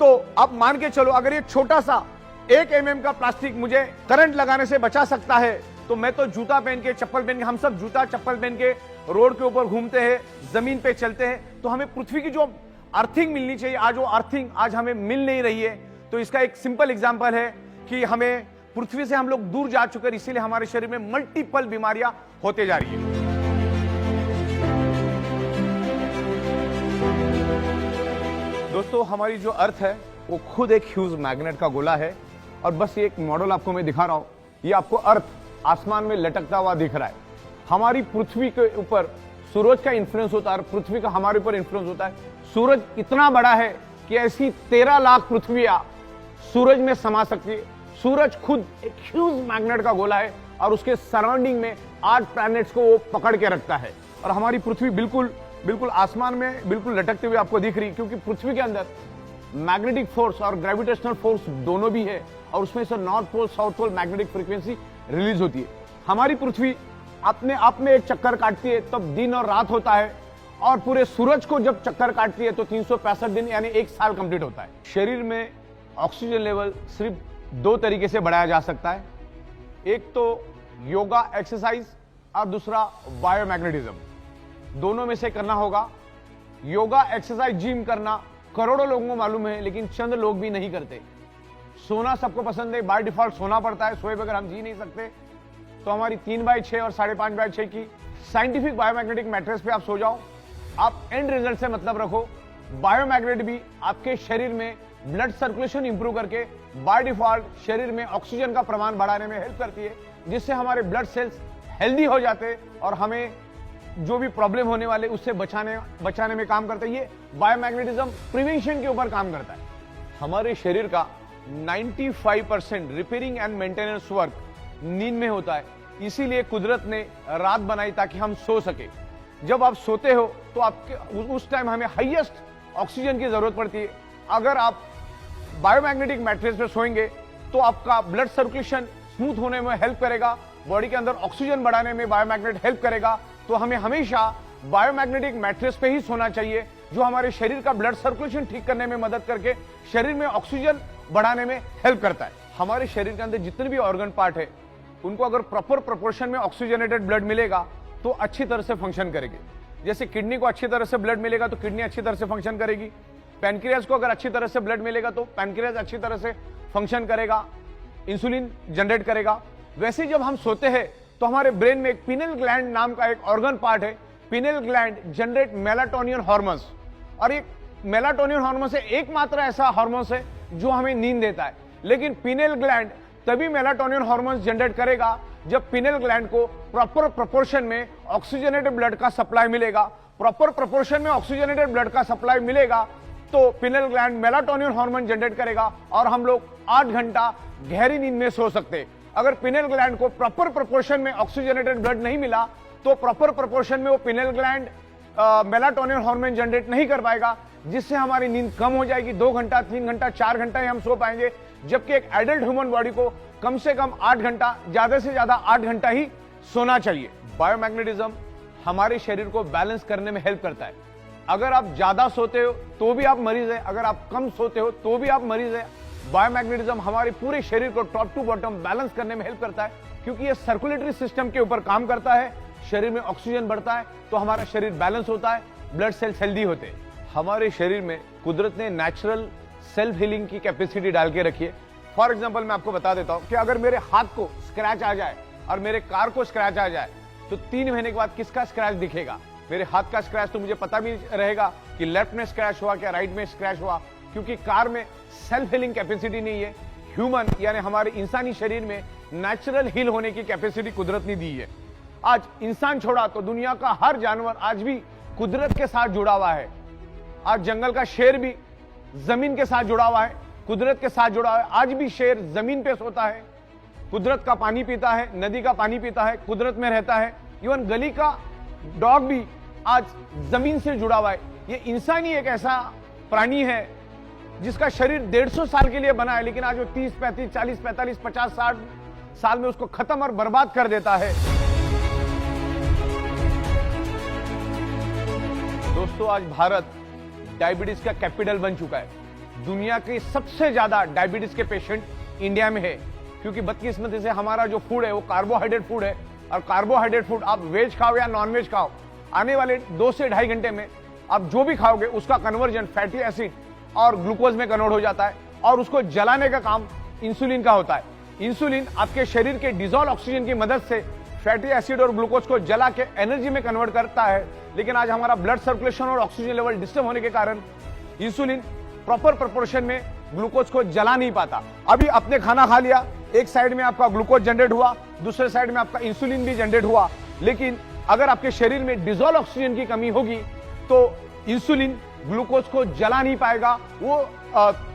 तो आप मान के चलो, अगर ये छोटा सा 1 mm का प्लास्टिक मुझे करंट लगाने से बचा सकता है, तो मैं तो जूता पहन के, चप्पल पहन के, हम सब जूता चप्पल पहन के रोड के ऊपर घूमते हैं, जमीन पे चलते हैं, तो हमें पृथ्वी की जो अर्थिंग मिलनी चाहिए, आज वो अर्थिंग आज हमें मिल नहीं रही है। तो इसका एक सिंपल एग्जांपल है कि हमें पृथ्वी से हम लोग दूर जा चुके हैं, इसीलिए हमारे शरीर में मल्टीपल बीमारियां होते जा रही है। दोस्तों, हमारी जो अर्थ है वो खुद एक ह्यूज मैग्नेट का गोला है, और बस ये एक मॉडल आपको मैं दिखा रहा हूं। ये आपको अर्थ आसमान में लटकता हुआ दिख रहा है। हमारी पृथ्वी के ऊपर सूरज का इंफ्लुएंस होता है और पृथ्वी का हमारे ऊपर इंफ्लुएंस होता है। सूरज इतना बड़ा है कि ऐसी 13 लाख पृथ्वियां सूरज में समा सकती है। सूरज खुद एक ह्यूज मैग्नेट का गोला है और उसके सराउंडिंग में 8 प्लैनेट्स को वो पकड़ के रखता है। और हमारी पृथ्वी बिल्कुल बिल्कुल आसमान में बिल्कुल लटकते हुए आपको दिख रही है, क्योंकि पृथ्वी के अंदर मैग्नेटिक फोर्स और ग्रेविटेशनल फोर्स दोनों भी है, और उसमें से north pole south pole magnetic frequency release होती है। हमारी पृथ्वी अपने आप में एक चक्कर काटती है तब दिन और रात होता है, और पूरे सूरज को जब चक्कर काटती है तो 365 दिन यानी 1 साल कंप्लीट होता है। शरीर में ऑक्सीजन लेवल सिर्फ 2 तरीके से बढ़ाया जा सकता है, एक तो योगा एक्सरसाइज और दूसरा बायोमैग्नेटिज्म। दोनों में से करना होगा। योगा एक्सरसाइज जिम करना करोड़ों लोगों को मालूम है, लेकिन चंद लोग भी नहीं करते। सोना सबको पसंद है, बाय डिफॉल्ट सोना पड़ता है, सोए बगैर हम जी नहीं सकते। तो हमारी 3/6 और 5.5/6 की साइंटिफिक बायोमैग्नेटिक मैट्रेस पे आप सो जाओ। आप एंड रिजल्ट से मतलब रखो। बायोमैग्नेट भी आपके शरीर में ब्लड सर्कुलेशन इंप्रूव करके बाय डिफॉल्ट शरीर में ऑक्सीजन का प्रमाण बढ़ाने में हेल्प करती है, जिससे हमारे ब्लड सेल्स हेल्दी हो जाते हैं और हमें जो भी प्रॉब्लम होने वाले उससे बचाने में काम करता है। ये बायोमैग्नेटिज्म प्रिवेंशन के ऊपर काम करता है। हमारे शरीर का 95% रिपेयरिंग एंड मेंटेनेंस वर्क नींद में होता है, इसीलिए कुदरत ने रात बनाई ताकि हम सो सके। जब आप सोते हो तो आपके उस टाइम हमें हाईएस्ट ऑक्सीजन की जरूरत पड़ती है। अगर आप बायोमैग्नेटिक मैट्रेस पे सोएंगे तो आपका ब्लड सर्कुलेशन स्मूथ होने में हेल्प करेगा, बॉडी के अंदर ऑक्सीजन बढ़ाने में बायोमैग्नेट हेल्प करेगा। तो हमें हमेशा बायोमैग्नेटिक मैट्रेस पे ही सोना चाहिए, जो हमारे शरीर का ब्लड सर्कुलेशन ठीक करने में मदद करके शरीर में ऑक्सीजन बढ़ाने में हेल्प करता है। हमारे शरीर के अंदर जितने भी ऑर्गन पार्ट है उनको अगर प्रॉपर प्रोपोर्शन में ऑक्सीजनेटेड ब्लड मिलेगा तो अच्छी तरह से फंक्शन करेगी। जैसे किडनी को अच्छी तरह से ब्लड मिलेगा तो किडनी अच्छी तरह से फंक्शन करेगी। पैनक्रियाज को अगर अच्छी तरह से ब्लड मिलेगा तो पैनक्रियाज अच्छी तरह से फंक्शन करेगा, इंसुलिन जनरेट करेगा। वैसे जब हम सोते हैं तो हमारे ब्रेन में एक पिनेल ग्लैंड नाम का एक ऑर्गन पार्ट है। Penal gland generate melatonin hormones, और एक मेलाटोनिन हार्मोन से एकमात्र ऐसा हार्मोन है जो हमें नींद देता है। लेकिन पिनेल ग्लैंड तभी मेलाटोनिन हार्मोन्स जनरेट करेगा जब पिनेल ग्लैंड को प्रॉपर प्रोपोर्शन में ऑक्सीजनेटेड ब्लड का सप्लाई मिलेगा। प्रॉपर प्रोपोर्शन में ऑक्सीजनेटेड ब्लड का सप्लाई मिलेगा तो penal gland melatonin hormone generate करेगा और हम लोग 8 घंटा गहरी नींद में सो सकते हैं। अगर पिनेल ग्लैंड को प्रॉपर प्रोपोर्शन में ऑक्सीजनेटेड ब्लड नहीं मिला तो प्रॉपर प्रोपोर्शन में वो penal gland melatonin hormone generate नहीं कर पाएगा, जिससे हमारी नींद कम हो जाएगी। 2 घंटा 3 घंटा 4 घंटा ही हम सो पाएंगे, जबकि एक एडल्ट ह्यूमन बॉडी को कम से कम 8 घंटा, ज्यादा से ज्यादा 8 घंटा ही सोना चाहिए। बायोमैग्नेटिज्म हमारे शरीर को बैलेंस करने में हेल्प करता है। अगर आप ज्यादा सोते हो तो भी आप मरीज है, अगर आप कम सोते हो तो भी आप मरीज है। बायोमैग्नेटिज्म हमारे पूरे शरीर को टॉप टू बॉटम बैलेंस करने में हेल्प करता है, क्योंकि ये सर्कुलेटरी सिस्टम के ऊपर काम करता है। शरीर में ऑक्सीजन बढ़ता है तो हमारा शरीर बैलेंस होता है, ब्लड सेल्स हेल्दी होते हैं। हमारे शरीर में कुदरत ने नेचुरल सेल्फ हीलिंग की कैपेसिटी डाल के रखी है। फॉर एग्जाम्पल मैं आपको बता देता हूं कि अगर मेरे हाथ को स्क्रैच आ जाए और मेरे कार को स्क्रैच आ जाए तो 3 महीने के बाद किसका स्क्रैच दिखेगा? मेरे हाथ का स्क्रैच तो मुझे पता भी रहेगा कि लेफ्ट में स्क्रैच हुआ क्या राइट में स्क्रैच हुआ, क्योंकि कार में सेल्फ हीलिंग कैपेसिटी नहीं है। ह्यूमन यानी हमारे इंसानी शरीर में नेचुरल हील होने की कैपेसिटी कुदरत ने दी है। आज इंसान छोड़ा तो दुनिया का हर जानवर आज भी कुदरत के साथ जुड़ा हुआ है। आज जंगल का शेर भी जमीन के साथ जुड़ा हुआ है। कुदरत के साथ जुड़ा है। आज भी शेर जमीन पे सोता है, कुदरत का पानी पीता है, नदी का पानी पीता है, कुदरत में रहता है। इवन गली का डॉग भी आज जमीन से जुड़ा हुआ है। ये इंसान ही एक ऐसा प्राणी है जिसका शरीर 150 साल के लिए बना है, लेकिन आज वो 30, 35, 40, 45, 50, 60 साल में उसको खत्म और बर्बाद कर देता है। दोस्तों, आज भारत डायबिटीज का कैपिटल बन चुका है। दुनिया के सबसे ज्यादा डायबिटीज के पेशेंट इंडिया में है, क्योंकि बदकिस्मती से हमारा जो फूड है वो कार्बोहाइड्रेट फूड है, और कार्बोहाइड्रेट फूड आप वेज खाओ या नॉन वेज खाओ, आने वाले 2 से 2.5 घंटे में आप जो भी खाओगे उसका कन्वर्जन फैटी एसिड और ग्लूकोज में कन्वर्ट हो जाता है, और उसको जलाने का काम इंसुलिन का होता है। इंसुलिन आपके शरीर के डिजोल्व ऑक्सीजन की मदद से फैटी एसिड और ग्लूकोज को जला के एनर्जी में कन्वर्ट करता है, लेकिन आज हमारा ब्लड सर्कुलेशन और ऑक्सीजन लेवल डिस्टर्ब होने के कारण इंसुलिन प्रॉपर प्रोपोर्शन में ग्लूकोज को जला नहीं पाता। अभी आपने खाना खा लिया, एक साइड में आपका ग्लूकोज जनरेट हुआ, दूसरे साइड में आपका इंसुलिन भी जनरेट हुआ, लेकिन अगर आपके शरीर में डिजोल्व ऑक्सीजन की कमी होगी तो इंसुलिन ग्लूकोज को जला नहीं पाएगा। वो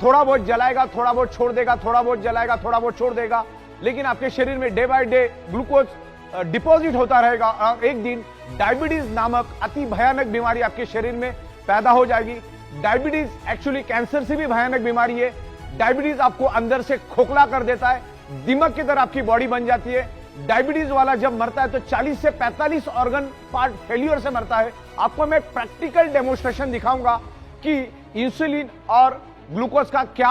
थोड़ा बहुत जलाएगा, थोड़ा बहुत छोड़ देगा, थोड़ा बहुत जलाएगा, थोड़ा बहुत छोड़ देगा, लेकिन आपके शरीर में day by day glucose deposit होता रहेगा, और एक दिन डायबिटीज नामक अति भयानक बीमारी आपके शरीर में पैदा हो जाएगी। डायबिटीज एक्चुअली कैंसर से भी भयानक बीमारी है। डायबिटीज आपको अंदर से खोखला कर देता है, दिमाग की तरह आपकी बॉडी बन जाती है। डायबिटीज वाला जब मरता है तो 40 से 45 ऑर्गन पार्ट फेल्यूर से मरता है। आपको मैं प्रैक्टिकल डेमोन्स्ट्रेशन दिखाऊंगा कि इंसुलिन और ग्लूकोज का क्या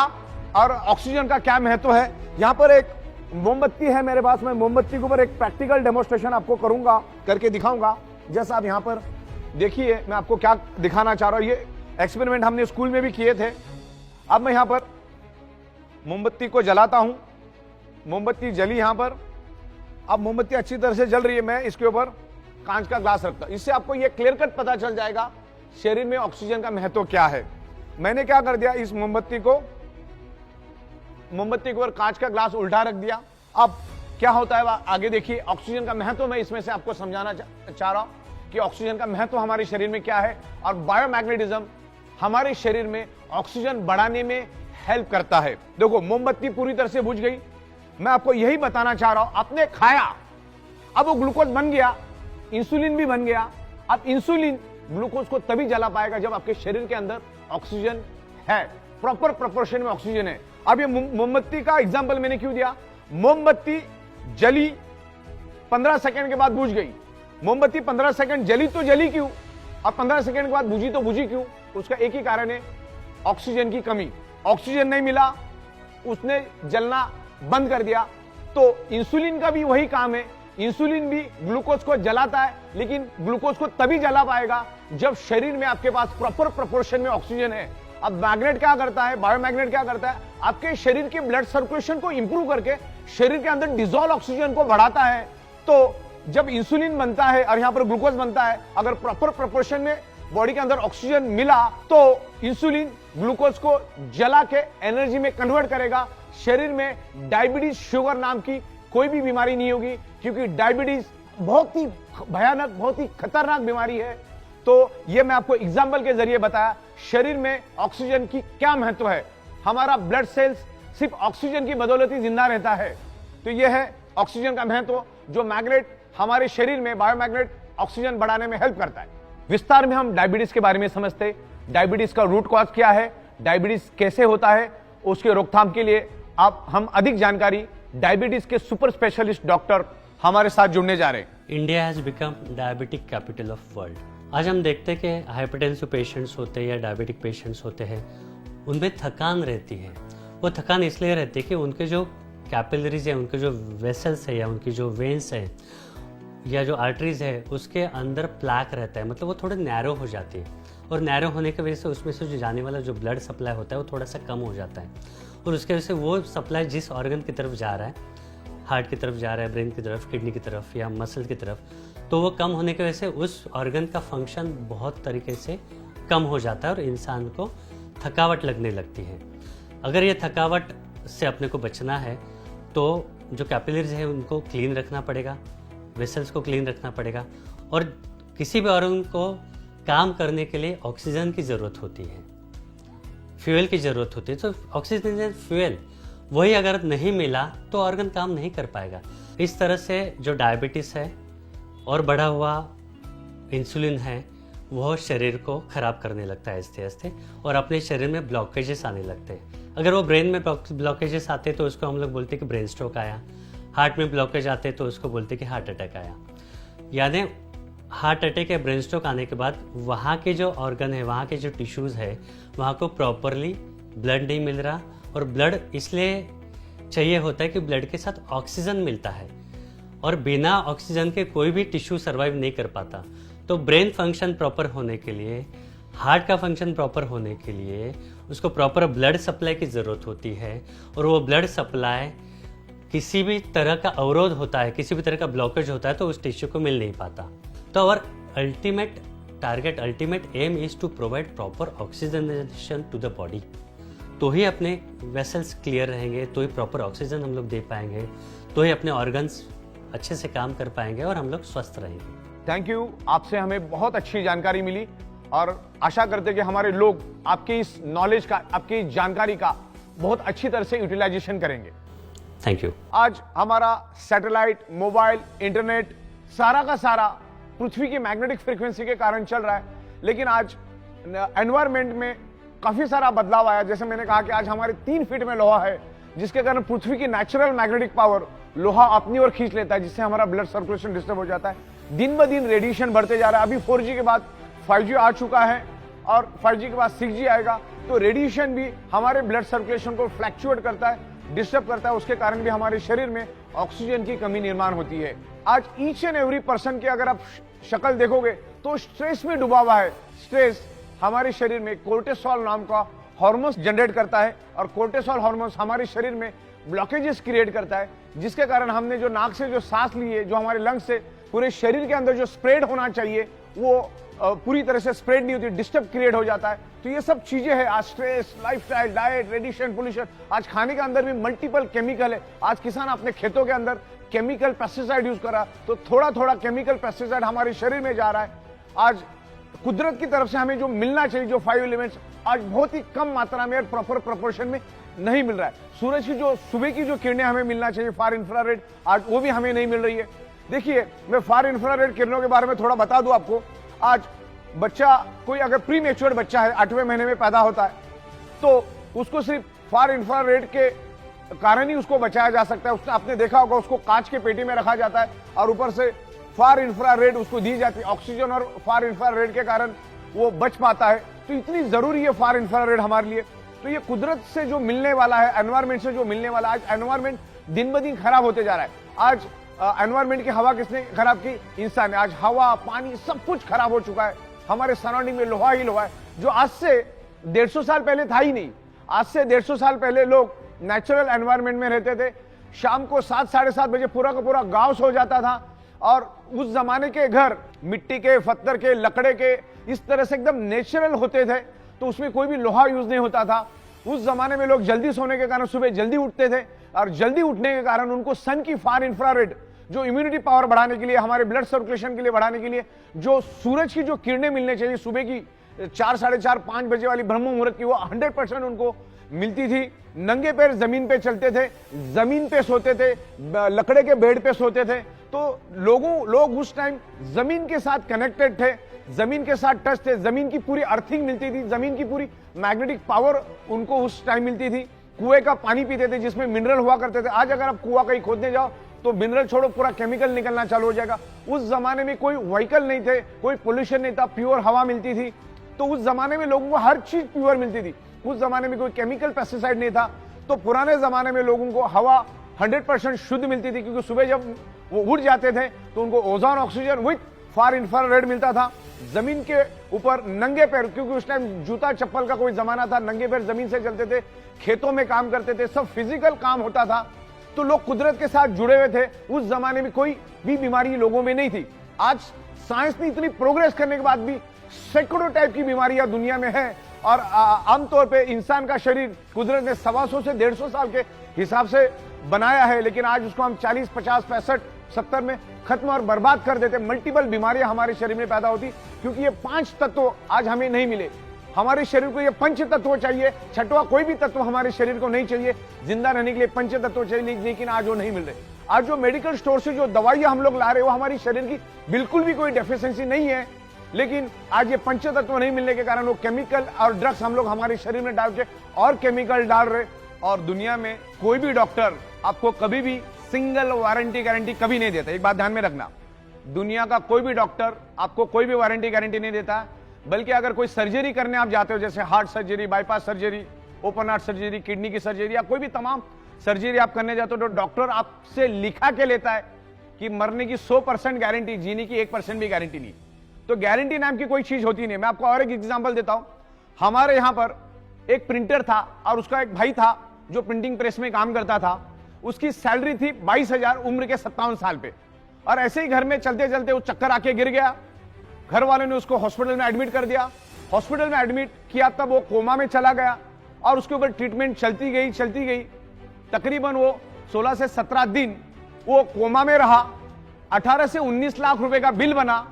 और ऑक्सीजन का क्या महत्व है। यहां पर एक मोमबत्ती है मेरे पास, मैं मोमबत्ती के ऊपर एक प्रैक्टिकल डेमोन्स्ट्रेशन आपको करूंगा, करके दिखाऊंगा। जैसा आप यहां पर देखिए, मैं आपको क्या दिखाना चाह रहा हूं। ये एक्सपेरिमेंट हमने स्कूल में भी किए थे। अब मैं यहां पर मोमबत्ती को जलाता हूं, मोमबत्ती जली यहां पर। अब मोमबत्ती अच्छी तरह से जल रही है, मैं इसके ऊपर कांच का ग्लास रखता हूं। इससे आपको ये क्लियर कट पता चल जाएगा शरीर में ऑक्सीजन का महत्व क्या है। मैंने क्या कर दिया, इस मोमबत्ती के ऊपर कांच का ग्लास उल्टा रख दिया। अब क्या होता है आगे देखिए। ऑक्सीजन का महत्व मैं इसमें से आपको समझाना चाह रहा हूं कि ऑक्सीजन का महत्व हमारे शरीर में क्या है, और बायोमैग्नेटिज्म हमारे शरीर में ऑक्सीजन बढ़ाने में हेल्प करता है। देखो, मोमबत्ती पूरी तरह से बुझ गई। मैं आपको यही बताना चाह रहा हूं, आपने खाया, अब वो ग्लूकोज बन गया, इंसुलिन भी बन गया। अब इंसुलिन ग्लूकोज को तभी जला पाएगा जब आपके शरीर के अंदर ऑक्सीजन है, प्रॉपर प्रोपोर्शन में ऑक्सीजन है। अब ये मोमबत्ती का एग्जांपल मैंने क्यों दिया, मोमबत्ती जली 15 सेकंड के बाद बुझ गई। मोमबत्ती 15 सेकंड जली तो जली क्यों, अब 15 सेकंड के बाद बुझी तो बुझी क्यों? उसका एक ही कारण है, ऑक्सीजन की कमी। ऑक्सीजन नहीं मिला, उसने जलना बंद कर दिया। तो इंसुलिन का भी वही काम है, इंसुलिन भी ग्लूकोज को जलाता है, लेकिन ग्लूकोज को तभी जला पाएगा जब शरीर में आपके पास प्रॉपर प्रोपोर्शन में ऑक्सीजन है। अब मैग्नेट क्या करता है, बायोमैग्नेट क्या करता है, आपके शरीर के ब्लड सर्कुलेशन को इंप्रूव करके शरीर के अंदर डिसॉल्व ऑक्सीजन को बढ़ाता है। तो जब इंसुलिन बनता है और यहां पर ग्लूकोज बनता है, अगर प्रॉपर प्रोपोर्शन में बॉडी के अंदर ऑक्सीजन मिला तो इंसुलिन ग्लूकोज को जला के एनर्जी में कन्वर्ट करेगा। शरीर में डायबिटीज शुगर नाम की कोई भी बीमारी नहीं होगी, क्योंकि डायबिटीज बहुत ही भयानक, बहुत ही खतरनाक बीमारी है। तो ये मैं आपको एग्जाम्पल के जरिए बताया शरीर में ऑक्सीजन की क्या महत्व है। हमारा ब्लड सेल्स सिर्फ ऑक्सीजन की बदौलत ही जिंदा रहता है। तो यह है ऑक्सीजन का महत्व, जो मैग्नेट हमारे शरीर में बायोमैग्नेट ऑक्सीजन बढ़ाने में हेल्प करता है। विस्तार में हम डायबिटीज के बारे में समझते, डायबिटीज का रूट कॉज क्या है, डायबिटीज कैसे होता है, उसके रोकथाम के लिए हम अधिक जानकारी डायबिटीज के सुपर स्पेशलिस्ट डॉक्टर हमारे साथ जुड़ने जा रहे हैं। India has become diabetic capital of world. आज हम देखते हैं कि हाइपरटेंसिव पेशेंट्स होते हैं या डायबिटिक पेशेंट्स होते हैं, उनमें थकान रहती है। वो थकान इसलिए रहती है कि उनके जो कैपिलरीज है, उनके जो वेसल्स है या उनकी जो वेन्स है या जो आर्टरीज है, उसके अंदर प्लैक रहता है, मतलब वो थोड़े नैरो हो जाती है, और नैरो होने की वजह से उसमें से जो जाने वाला जो ब्लड सप्लाई होता है वो थोड़ा सा कम हो जाता है, और उसके वजह से वो सप्लाई जिस ऑर्गन की तरफ जा रहा है, हार्ट की तरफ जा रहा है, ब्रेन की तरफ, किडनी की तरफ या मसल की तरफ, तो वो कम होने की वजह से उस ऑर्गन का फंक्शन बहुत तरीके से कम हो जाता है और इंसान को थकावट लगने लगती है। अगर ये थकावट से अपने को बचना है तो जो कैपिलरीज है उनको क्लीन रखना पड़ेगा, वेसल्स को क्लीन रखना पड़ेगा, और किसी भी ऑर्गन को काम करने के लिए ऑक्सीजन की ज़रूरत होती है। फ्यूल की ज़रूरत होती है, तो ऑक्सीजन फ्यूल वही अगर नहीं मिला तो ऑर्गन काम नहीं कर पाएगा। इस तरह से जो डायबिटीज़ है और बढ़ा हुआ इंसुलिन है वह शरीर को ख़राब करने लगता है आहिस्ते आहिस्ते, और अपने शरीर में ब्लॉकेजेस आने लगते हैं। अगर वो ब्रेन में ब्लॉकेजेस आते तो उसको हम लोग बोलते हैं कि ब्रेन स्ट्रोक आया, हार्ट में ब्लॉकेज आते तो उसको बोलते हैं कि हार्ट अटैक आया। यानी हार्ट अटैक या ब्रेन स्ट्रोक आने के बाद वहाँ के जो ऑर्गन है, वहाँ के जो टिश्यूज़ है, वहाँ को प्रॉपरली ब्लड नहीं मिल रहा, और ब्लड इसलिए चाहिए होता है कि ब्लड के साथ ऑक्सीजन मिलता है, और बिना ऑक्सीजन के कोई भी टिश्यू सर्वाइव नहीं कर पाता। तो ब्रेन फंक्शन प्रॉपर होने के लिए, हार्ट का फंक्शन प्रॉपर होने के लिए उसको प्रॉपर ब्लड सप्लाई की ज़रूरत होती है, और वो ब्लड सप्लाई किसी भी तरह का अवरोध होता है, किसी भी तरह का ब्लॉकेज होता है तो उस टिश्यू को मिल नहीं पाता। तो our ultimate target, ultimate aim is to provide proper oxygenation to the body. तो ही अपने वेसल्स क्लियर रहेंगे, तो ही प्रॉपर ऑक्सीजन हम लोग दे पाएंगे, तो ही अपने ऑर्गन्स अच्छे से काम कर पाएंगे और हम लोग स्वस्थ रहेंगे। थैंक यू, आपसे हमें बहुत अच्छी जानकारी मिली और आशा करते कि हमारे लोग आपकी इस नॉलेज का, आपकी इस जानकारी का बहुत अच्छी तरह से यूटिलाइजेशन करेंगे। Thank you. आज हमारा सैटेलाइट, मोबाइल, इंटरनेट सारा का सारा पृथ्वी की मैग्नेटिक फ्रीक्वेंसी के कारण चल रहा है, लेकिन आज एनवायरमेंट में काफी सारा बदलाव आया। जैसे मैंने कहा कि आज हमारे 3 फीट में लोहा है, जिसके कारण पृथ्वी की नेचुरल मैग्नेटिक पावर लोहा अपनी ओर खींच लेता है, जिससे हमारा ब्लड सर्कुलेशन डिस्टर्ब हो जाता है। दिन ब दिन रेडिएशन बढ़ते जा रहा है। अभी 4G के बाद 5G आ चुका है और 5G के बाद 6G आएगा, तो रेडिएशन भी हमारे ब्लड सर्कुलेशन को फ्लैक्चुएट करता है, डिस्टर्ब करता है। उसके कारण भी हमारे शरीर में ऑक्सीजन की कमी निर्माण होती है। आज ईच एंड एवरी पर्सन की अगर आप शक्ल देखोगे तो स्ट्रेस में डूबा हुआ है। स्ट्रेस हमारे शरीर में कोर्टिसोल नाम का हार्मोन्स जनरेट करता है, और कोर्टिसोल हार्मोन्स हमारे शरीर में ब्लॉकेजेस क्रिएट करता है, जिसके कारण हमने जो नाक से जो सांस ली है, जो हमारे लंग्स से पूरे शरीर के अंदर जो स्प्रेड होना चाहिए वो पूरी तरह से स्प्रेड नहीं होती, डिस्टर्ब क्रिएट हो जाता है। तो ये सब चीजें हैं। आज stress, lifestyle, diet, radiation, pollution, आज खाने के अंदर भी मल्टीपल केमिकल है। आज किसान अपने खेतों के अंदर केमिकल पेस्टिसाइड यूज कर रहा, तो थोड़ा थोड़ा केमिकल पेस्टिसाइड हमारे शरीर में जा रहा है। आज कुदरत की तरफ से हमें जो मिलना चाहिए, जो 5 एलिमेंट्स, आज बहुत ही कम मात्रा में और प्रॉपर प्रोपोर्शन में नहीं मिल रहा है। सूरज की जो सुबह की जो किरणें हमें मिलना चाहिए, फार इंफ्रारेड, आज वो भी हमें नहीं मिल रही है। देखिए, मैं फार इंफ्रारेड किरणों के बारे में थोड़ा बता दूं आपको। आज बच्चा, कोई अगर प्री मैच्योर बच्चा है, 8वें महीने में पैदा होता है, तो उसको सिर्फ फार इंफ्रारेड के कारण ही उसको बचाया जा सकता है। उसने आपने देखा होगा, उसको कांच के पेटी में रखा जाता है और ऊपर से फार इंफ्रारेड उसको दी जाती है। ऑक्सीजन और फार इंफ्रारेड के कारण वो बच पाता है। तो इतनी जरूरी है फार इंफ्रारेड हमारे लिए। तो ये कुदरत से जो मिलने वाला है, एनवायरमेंट से जो मिलने वाला है, आज एनवायरमेंट दिन ब दिन खराब होते जा रहा है। आज एनवायरमेंट की हवा किसने खराब की? इंसान ने। आज हवा, पानी, सब कुछ खराब हो चुका है। हमारे सराउंडिंग में लोहा ही लोहा है, जो आज से 150 साल पहले था ही नहीं। आज से 150 साल पहले लोग नेचुरल एनवायरमेंट में रहते थे। शाम को 7, साढ़े 7 बजे पूरा का पूरा गांव सो जाता था, और उस जमाने के घर मिट्टी के, पत्थर के, लकड़े के, इस तरह से एकदम नेचुरल होते थे। तो उसमें कोई भी लोहा यूज नहीं होता था। उस जमाने में लोग जल्दी सोने के कारण सुबह जल्दी उठते थे, और जल्दी उठने के कारण उनको सन की फार इंफ्रारेड, जो इम्यूनिटी पावर बढ़ाने के लिए, हमारे ब्लड सर्कुलेशन के लिए बढ़ाने के लिए, जो सूरज की जो किरणें मिलने चाहिए सुबह की 4, साढ़े 4, 5 बजे वाली ब्रह्म मुहूर्त की, वो 100% उनको मिलती थी। नंगे पैर जमीन पे चलते थे, जमीन पे सोते थे, लकड़े के बेड पे सोते थे। तो लोग उस टाइम जमीन के साथ कनेक्टेड थे, जमीन के साथ टच थे, जमीन की पूरी अर्थिंग मिलती थी, जमीन की पूरी मैग्नेटिक पावर उनको उस टाइम मिलती थी। कुएं का पानी पीते थे जिसमें मिनरल हुआ करते थे। आज अगर आप कुआं कहीं खोदने जाओ तो मिनरल छोड़ो, पूरा केमिकल निकलना चालू हो जाएगा। उस जमाने में कोई व्हीकल नहीं थे, कोई पोल्यूशन नहीं था, प्योर हवा मिलती थी। तो उस जमाने में लोगों को हर चीज प्योर मिलती थी। उस जमाने में कोई केमिकल पेस्टिसाइड नहीं था। तो पुराने जमाने में लोगों को हवा 100% शुद्ध मिलती थी, क्योंकि सुबह जब वो उठ जाते थे तो उनको ozone, oxygen with far infrared मिलता था। जमीन के ऊपर नंगे पैर, क्योंकि उस टाइम जूता चप्पल का कोई जमाना था, नंगे पैर जमीन से चलते थे, खेतों में काम करते थे, सब फिजिकल काम होता था। तो लोग कुदरत के साथ जुड़े हुए थे। उस जमाने में कोई भी बीमारी लोगों में नहीं थी। आज साइंस ने इतनी प्रोग्रेस करने के बाद भी सैकड़ों टाइप की बीमारियां दुनिया में है, और आमतौर पे इंसान का शरीर कुदरत ने 125 से 150 साल के हिसाब से बनाया है, लेकिन आज उसको हम 40, 50, 65, 70 में खत्म और बर्बाद कर देते। मल्टीपल बीमारियां हमारे शरीर में पैदा होती, क्योंकि ये 5 तत्व आज हमें नहीं मिले। हमारे शरीर को ये पंच तत्व चाहिए, छठवां कोई भी तत्व हमारे शरीर को नहीं चाहिए। जिंदा रहने के लिए पंच तत्व चाहिए, लेकिन आज वो नहीं मिल रहे। आज जो मेडिकल स्टोर से जो दवाइयां हम लोग ला रहे हैं वो हमारी शरीर की बिल्कुल भी कोई डेफिशिएंसी नहीं है, लेकिन आज ये पंच तत्व नहीं मिलने के कारण वो केमिकल और ड्रग्स हम लोग हमारे शरीर में डाल के और केमिकल डाल रहे। और दुनिया में कोई भी डॉक्टर आपको कभी भी सिंगल वारंटी गारंटी कभी नहीं देता। एक बात ध्यान में रखना, दुनिया का कोई भी डॉक्टर आपको कोई भी वारंटी गारंटी नहीं देता। बल्कि अगर कोई सर्जरी करने आप जाते हो, जैसे heart surgery, bypass surgery, open heart surgery, kidney की सर्जरी या कोई भी तमाम सर्जरी आप करने जाते हो, तो डॉक्टर आपसे लिखा के लेता है कि मरने की 100% गारंटी, जीने की 1% भी गारंटी नहीं। तो गारंटी नाम की कोई चीज होती नहीं। मैं आपको और एक एग्जांपल देता हूं। हमारे यहां पर एक प्रिंटर था और उसका एक भाई था जो प्रिंटिंग प्रेस में काम करता था। उसकी सैलरी थी 22,000, उम्र के 57 साल पे। और ऐसे ही घर में चलते चलते वो चक्कर आके गिर गया। घर वालों ने उसको हॉस्पिटल में एडमिट कर दिया। हॉस्पिटल में एडमिट किया तब वो कोमा में चला गया और उसके ऊपर ट्रीटमेंट चलती गई। तकरीबन वो 16 से 17 दिन वो कोमा में रहा। 18 से 19 लाख रुपए का बिल बना।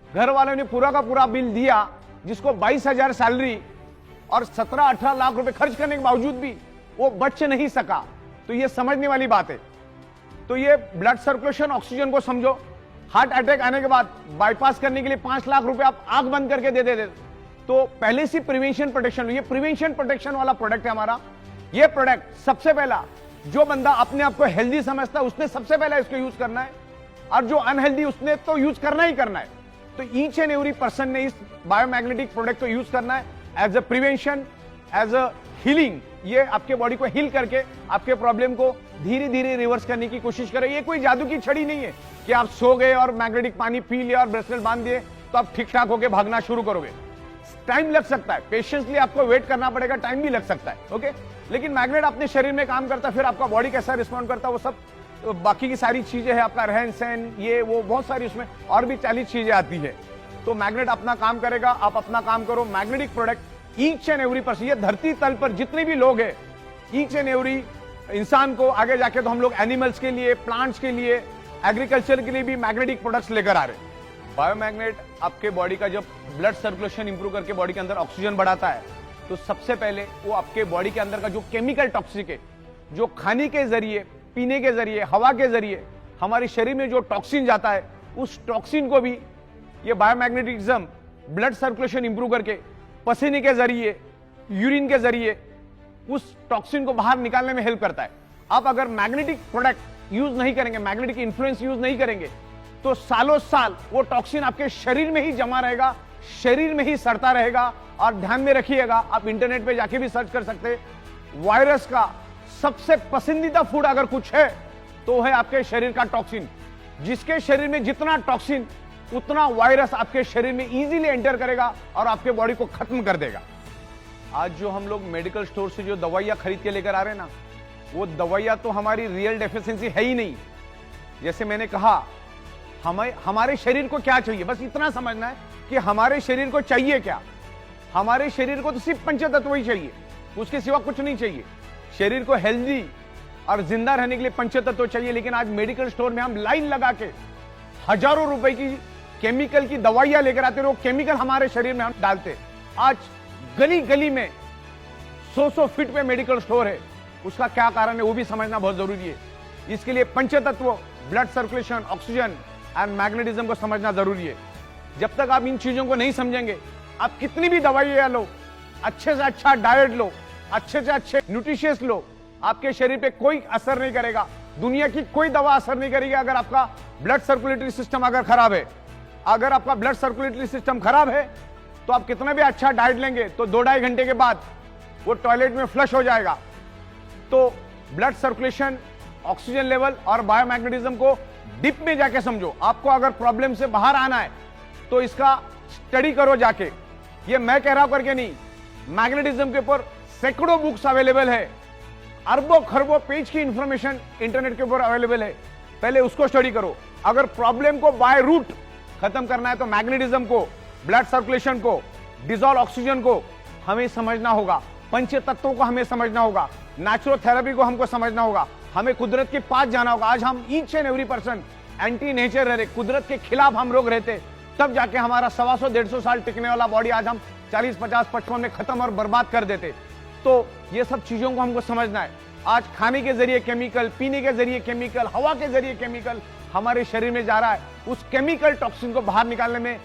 घर वालों ने पूरा का पूरा बिल दिया, जिसको 22,000 सैलरी और 17-18 लाख रुपए खर्च करने के बावजूद भी वो बच नहीं सका। तो ये समझने वाली बात है। तो ये ब्लड सर्कुलेशन, ऑक्सीजन को समझो। हार्ट अटैक आने के बाद बाईपास करने के लिए 5 लाख रुपए आप आंख बंद करके दे देते। तो पहले से प्रिवेंशन प्रोटेक्शन, ये प्रिवेंशन प्रोटेक्शन वाला प्रोडक्ट है हमारा। ये प्रोडक्ट सबसे पहला, जो बंदा अपने आप को हेल्दी समझता है उसने सबसे पहला इसको यूज करना है, और जो अनहेल्दी उसने तो यूज करना ही करना है। तो ईच एंड एवरी पर्सन ने इस बायोमैग्नेटिक प्रोडक्ट को यूज करना है as a prevention, as a healing. ये आपके बॉडी को हील करके आपके प्रॉब्लम को धीरे धीरे रिवर्स करने की कोशिश करे। ये कोई जादू की छड़ी नहीं है कि आप सो गए और मैग्नेटिक पानी पी लिया और ब्रेसलेट बांध दिए तो आप ठीक ठाक होकर भागना शुरू करोगे। टाइम लग सकता है, पेशेंसली आपको वेट करना पड़ेगा, टाइम भी लग सकता है, ओके। लेकिन मैग्नेट अपने शरीर में काम करता है, फिर आपका बॉडी कैसा रिस्पॉन्ड करता है वो सब बाकी की सारी चीजें हैं, आपका रहन सहन, ये वो बहुत सारी उसमें और भी 40 चीजें आती है। तो मैग्नेट अपना काम करेगा, आप अपना काम करो। Magnetic product each and every person, ये धरती तल पर जितने भी लोग हैं, ईच एंड एवरी इंसान को आगे जाके तो हम लोग एनिमल्स के लिए, प्लांट्स के लिए, एग्रीकल्चर के लिए भी मैग्नेटिक प्रोडक्ट्स लेकर आ रहे हैं। बायोमैग्नेट आपके बॉडी का जब ब्लड सर्कुलेशन इंप्रूव करके बॉडी के अंदर ऑक्सीजन बढ़ाता है, तो सबसे पहले वो आपके बॉडी के अंदर का जो केमिकल टॉक्सिक है, जो खाने के जरिए, पीने के जरिए, हवा के जरिए हमारे शरीर में जो टॉक्सिन जाता है, उस टॉक्सिन को भी ये बायोमैग्नेटिज्म ब्लड सर्कुलेशन इंप्रूव करके पसीने के जरिए, यूरिन के जरिए उस टॉक्सिन को बाहर निकालने में हेल्प करता है। आप अगर मैग्नेटिक प्रोडक्ट यूज नहीं करेंगे, मैग्नेटिक इन्फ्लुएंस यूज नहीं करेंगे, तो सालों साल वो टॉक्सिन आपके शरीर में ही जमा रहेगा, शरीर में ही सड़ता रहेगा। और ध्यान में रखिएगा, आप इंटरनेट पे जाके भी सर्च कर सकते हैं, वायरस का सबसे पसंदीदा फूड अगर कुछ है तो है आपके शरीर का टॉक्सिन। जिसके शरीर में जितना टॉक्सिन, उतना वायरस आपके शरीर में इजीली एंटर करेगा और आपके बॉडी को खत्म कर देगा। आज जो हम लोग मेडिकल स्टोर से जो दवाइयां खरीद के लेकर आ रहे हैं ना, वो दवाइयां तो हमारी रियल डेफिशिएंसी है ही नहीं। जैसे मैंने कहा, हमारे शरीर को क्या चाहिए, बस इतना समझना है कि हमारे शरीर को चाहिए क्या। हमारे शरीर को तो सिर्फ पंचतत्व ही चाहिए, उसके सिवा कुछ नहीं चाहिए। शरीर को हेल्दी और जिंदा रहने के लिए पंचतत्व चाहिए। लेकिन आज मेडिकल स्टोर में हम लाइन लगा के हजारों रुपए की केमिकल की दवाइयां लेकर आते, वो केमिकल हमारे शरीर में हम डालते। आज गली गली में 100 फीट पे मेडिकल स्टोर है। उसका क्या कारण है वो भी समझना बहुत जरूरी है। इसके लिए पंचतत्व, blood circulation, oxygen and magnetism को समझना जरूरी है। जब तक आप इन चीजों को नहीं समझेंगे, आप कितनी भी दवाइयां लो, अच्छे से अच्छा डाइट लो, अच्छे से अच्छे न्यूट्रिशियस लो, आपके शरीर पे कोई असर नहीं करेगा। दुनिया की कोई दवा असर नहीं करेगी अगर आपका ब्लड सर्कुलेटरी सिस्टम अगर खराब है। अगर आपका ब्लड सर्कुलेटरी सिस्टम खराब है तो आप कितना भी अच्छा डाइट लेंगे तो 2-2.5 घंटे के बाद वो टॉयलेट में फ्लश हो जाएगा। तो ब्लड सर्कुलेशन, ऑक्सीजन लेवल और बायोमैग्नेटिज्म को डीप में जाके समझो। आपको अगर प्रॉब्लम से बाहर आना है तो इसका स्टडी करो जाके। ये मैं कह रहा हूं करके नहीं, मैग्नेटिज्म के ऊपर सैकड़ों बुक्स अवेलेबल है, अरबों खरबों पेज की इंफॉर्मेशन इंटरनेट के ऊपर अवेलेबल है। पहले उसको स्टडी करो। अगर प्रॉब्लम को बाय रूट खत्म करना है तो मैग्नेटिज्म को, ब्लड सर्कुलेशन को, डिजॉल्व ऑक्सीजन को हमें समझना होगा, पंच तत्वों को हमें समझना होगा, नेचुरोथेरेपी को हमको समझना होगा, हमें कुदरत के पास जाना होगा। आज हम each and every person anti nature रह रहे, कुदरत के खिलाफ हम लोग रहते, तब जाके हमारा 125-150 साल टिकने वाला बॉडी आज हम 40, 50, 55 में खत्म और बर्बाद कर देते। तो ये सब चीजों को हमको समझना है। आज खाने के जरिए केमिकल, पीने के जरिए केमिकल, हवा के जरिए केमिकल हमारे शरीर में जा रहा है। उस केमिकल टॉक्सिन को बाहर निकालने में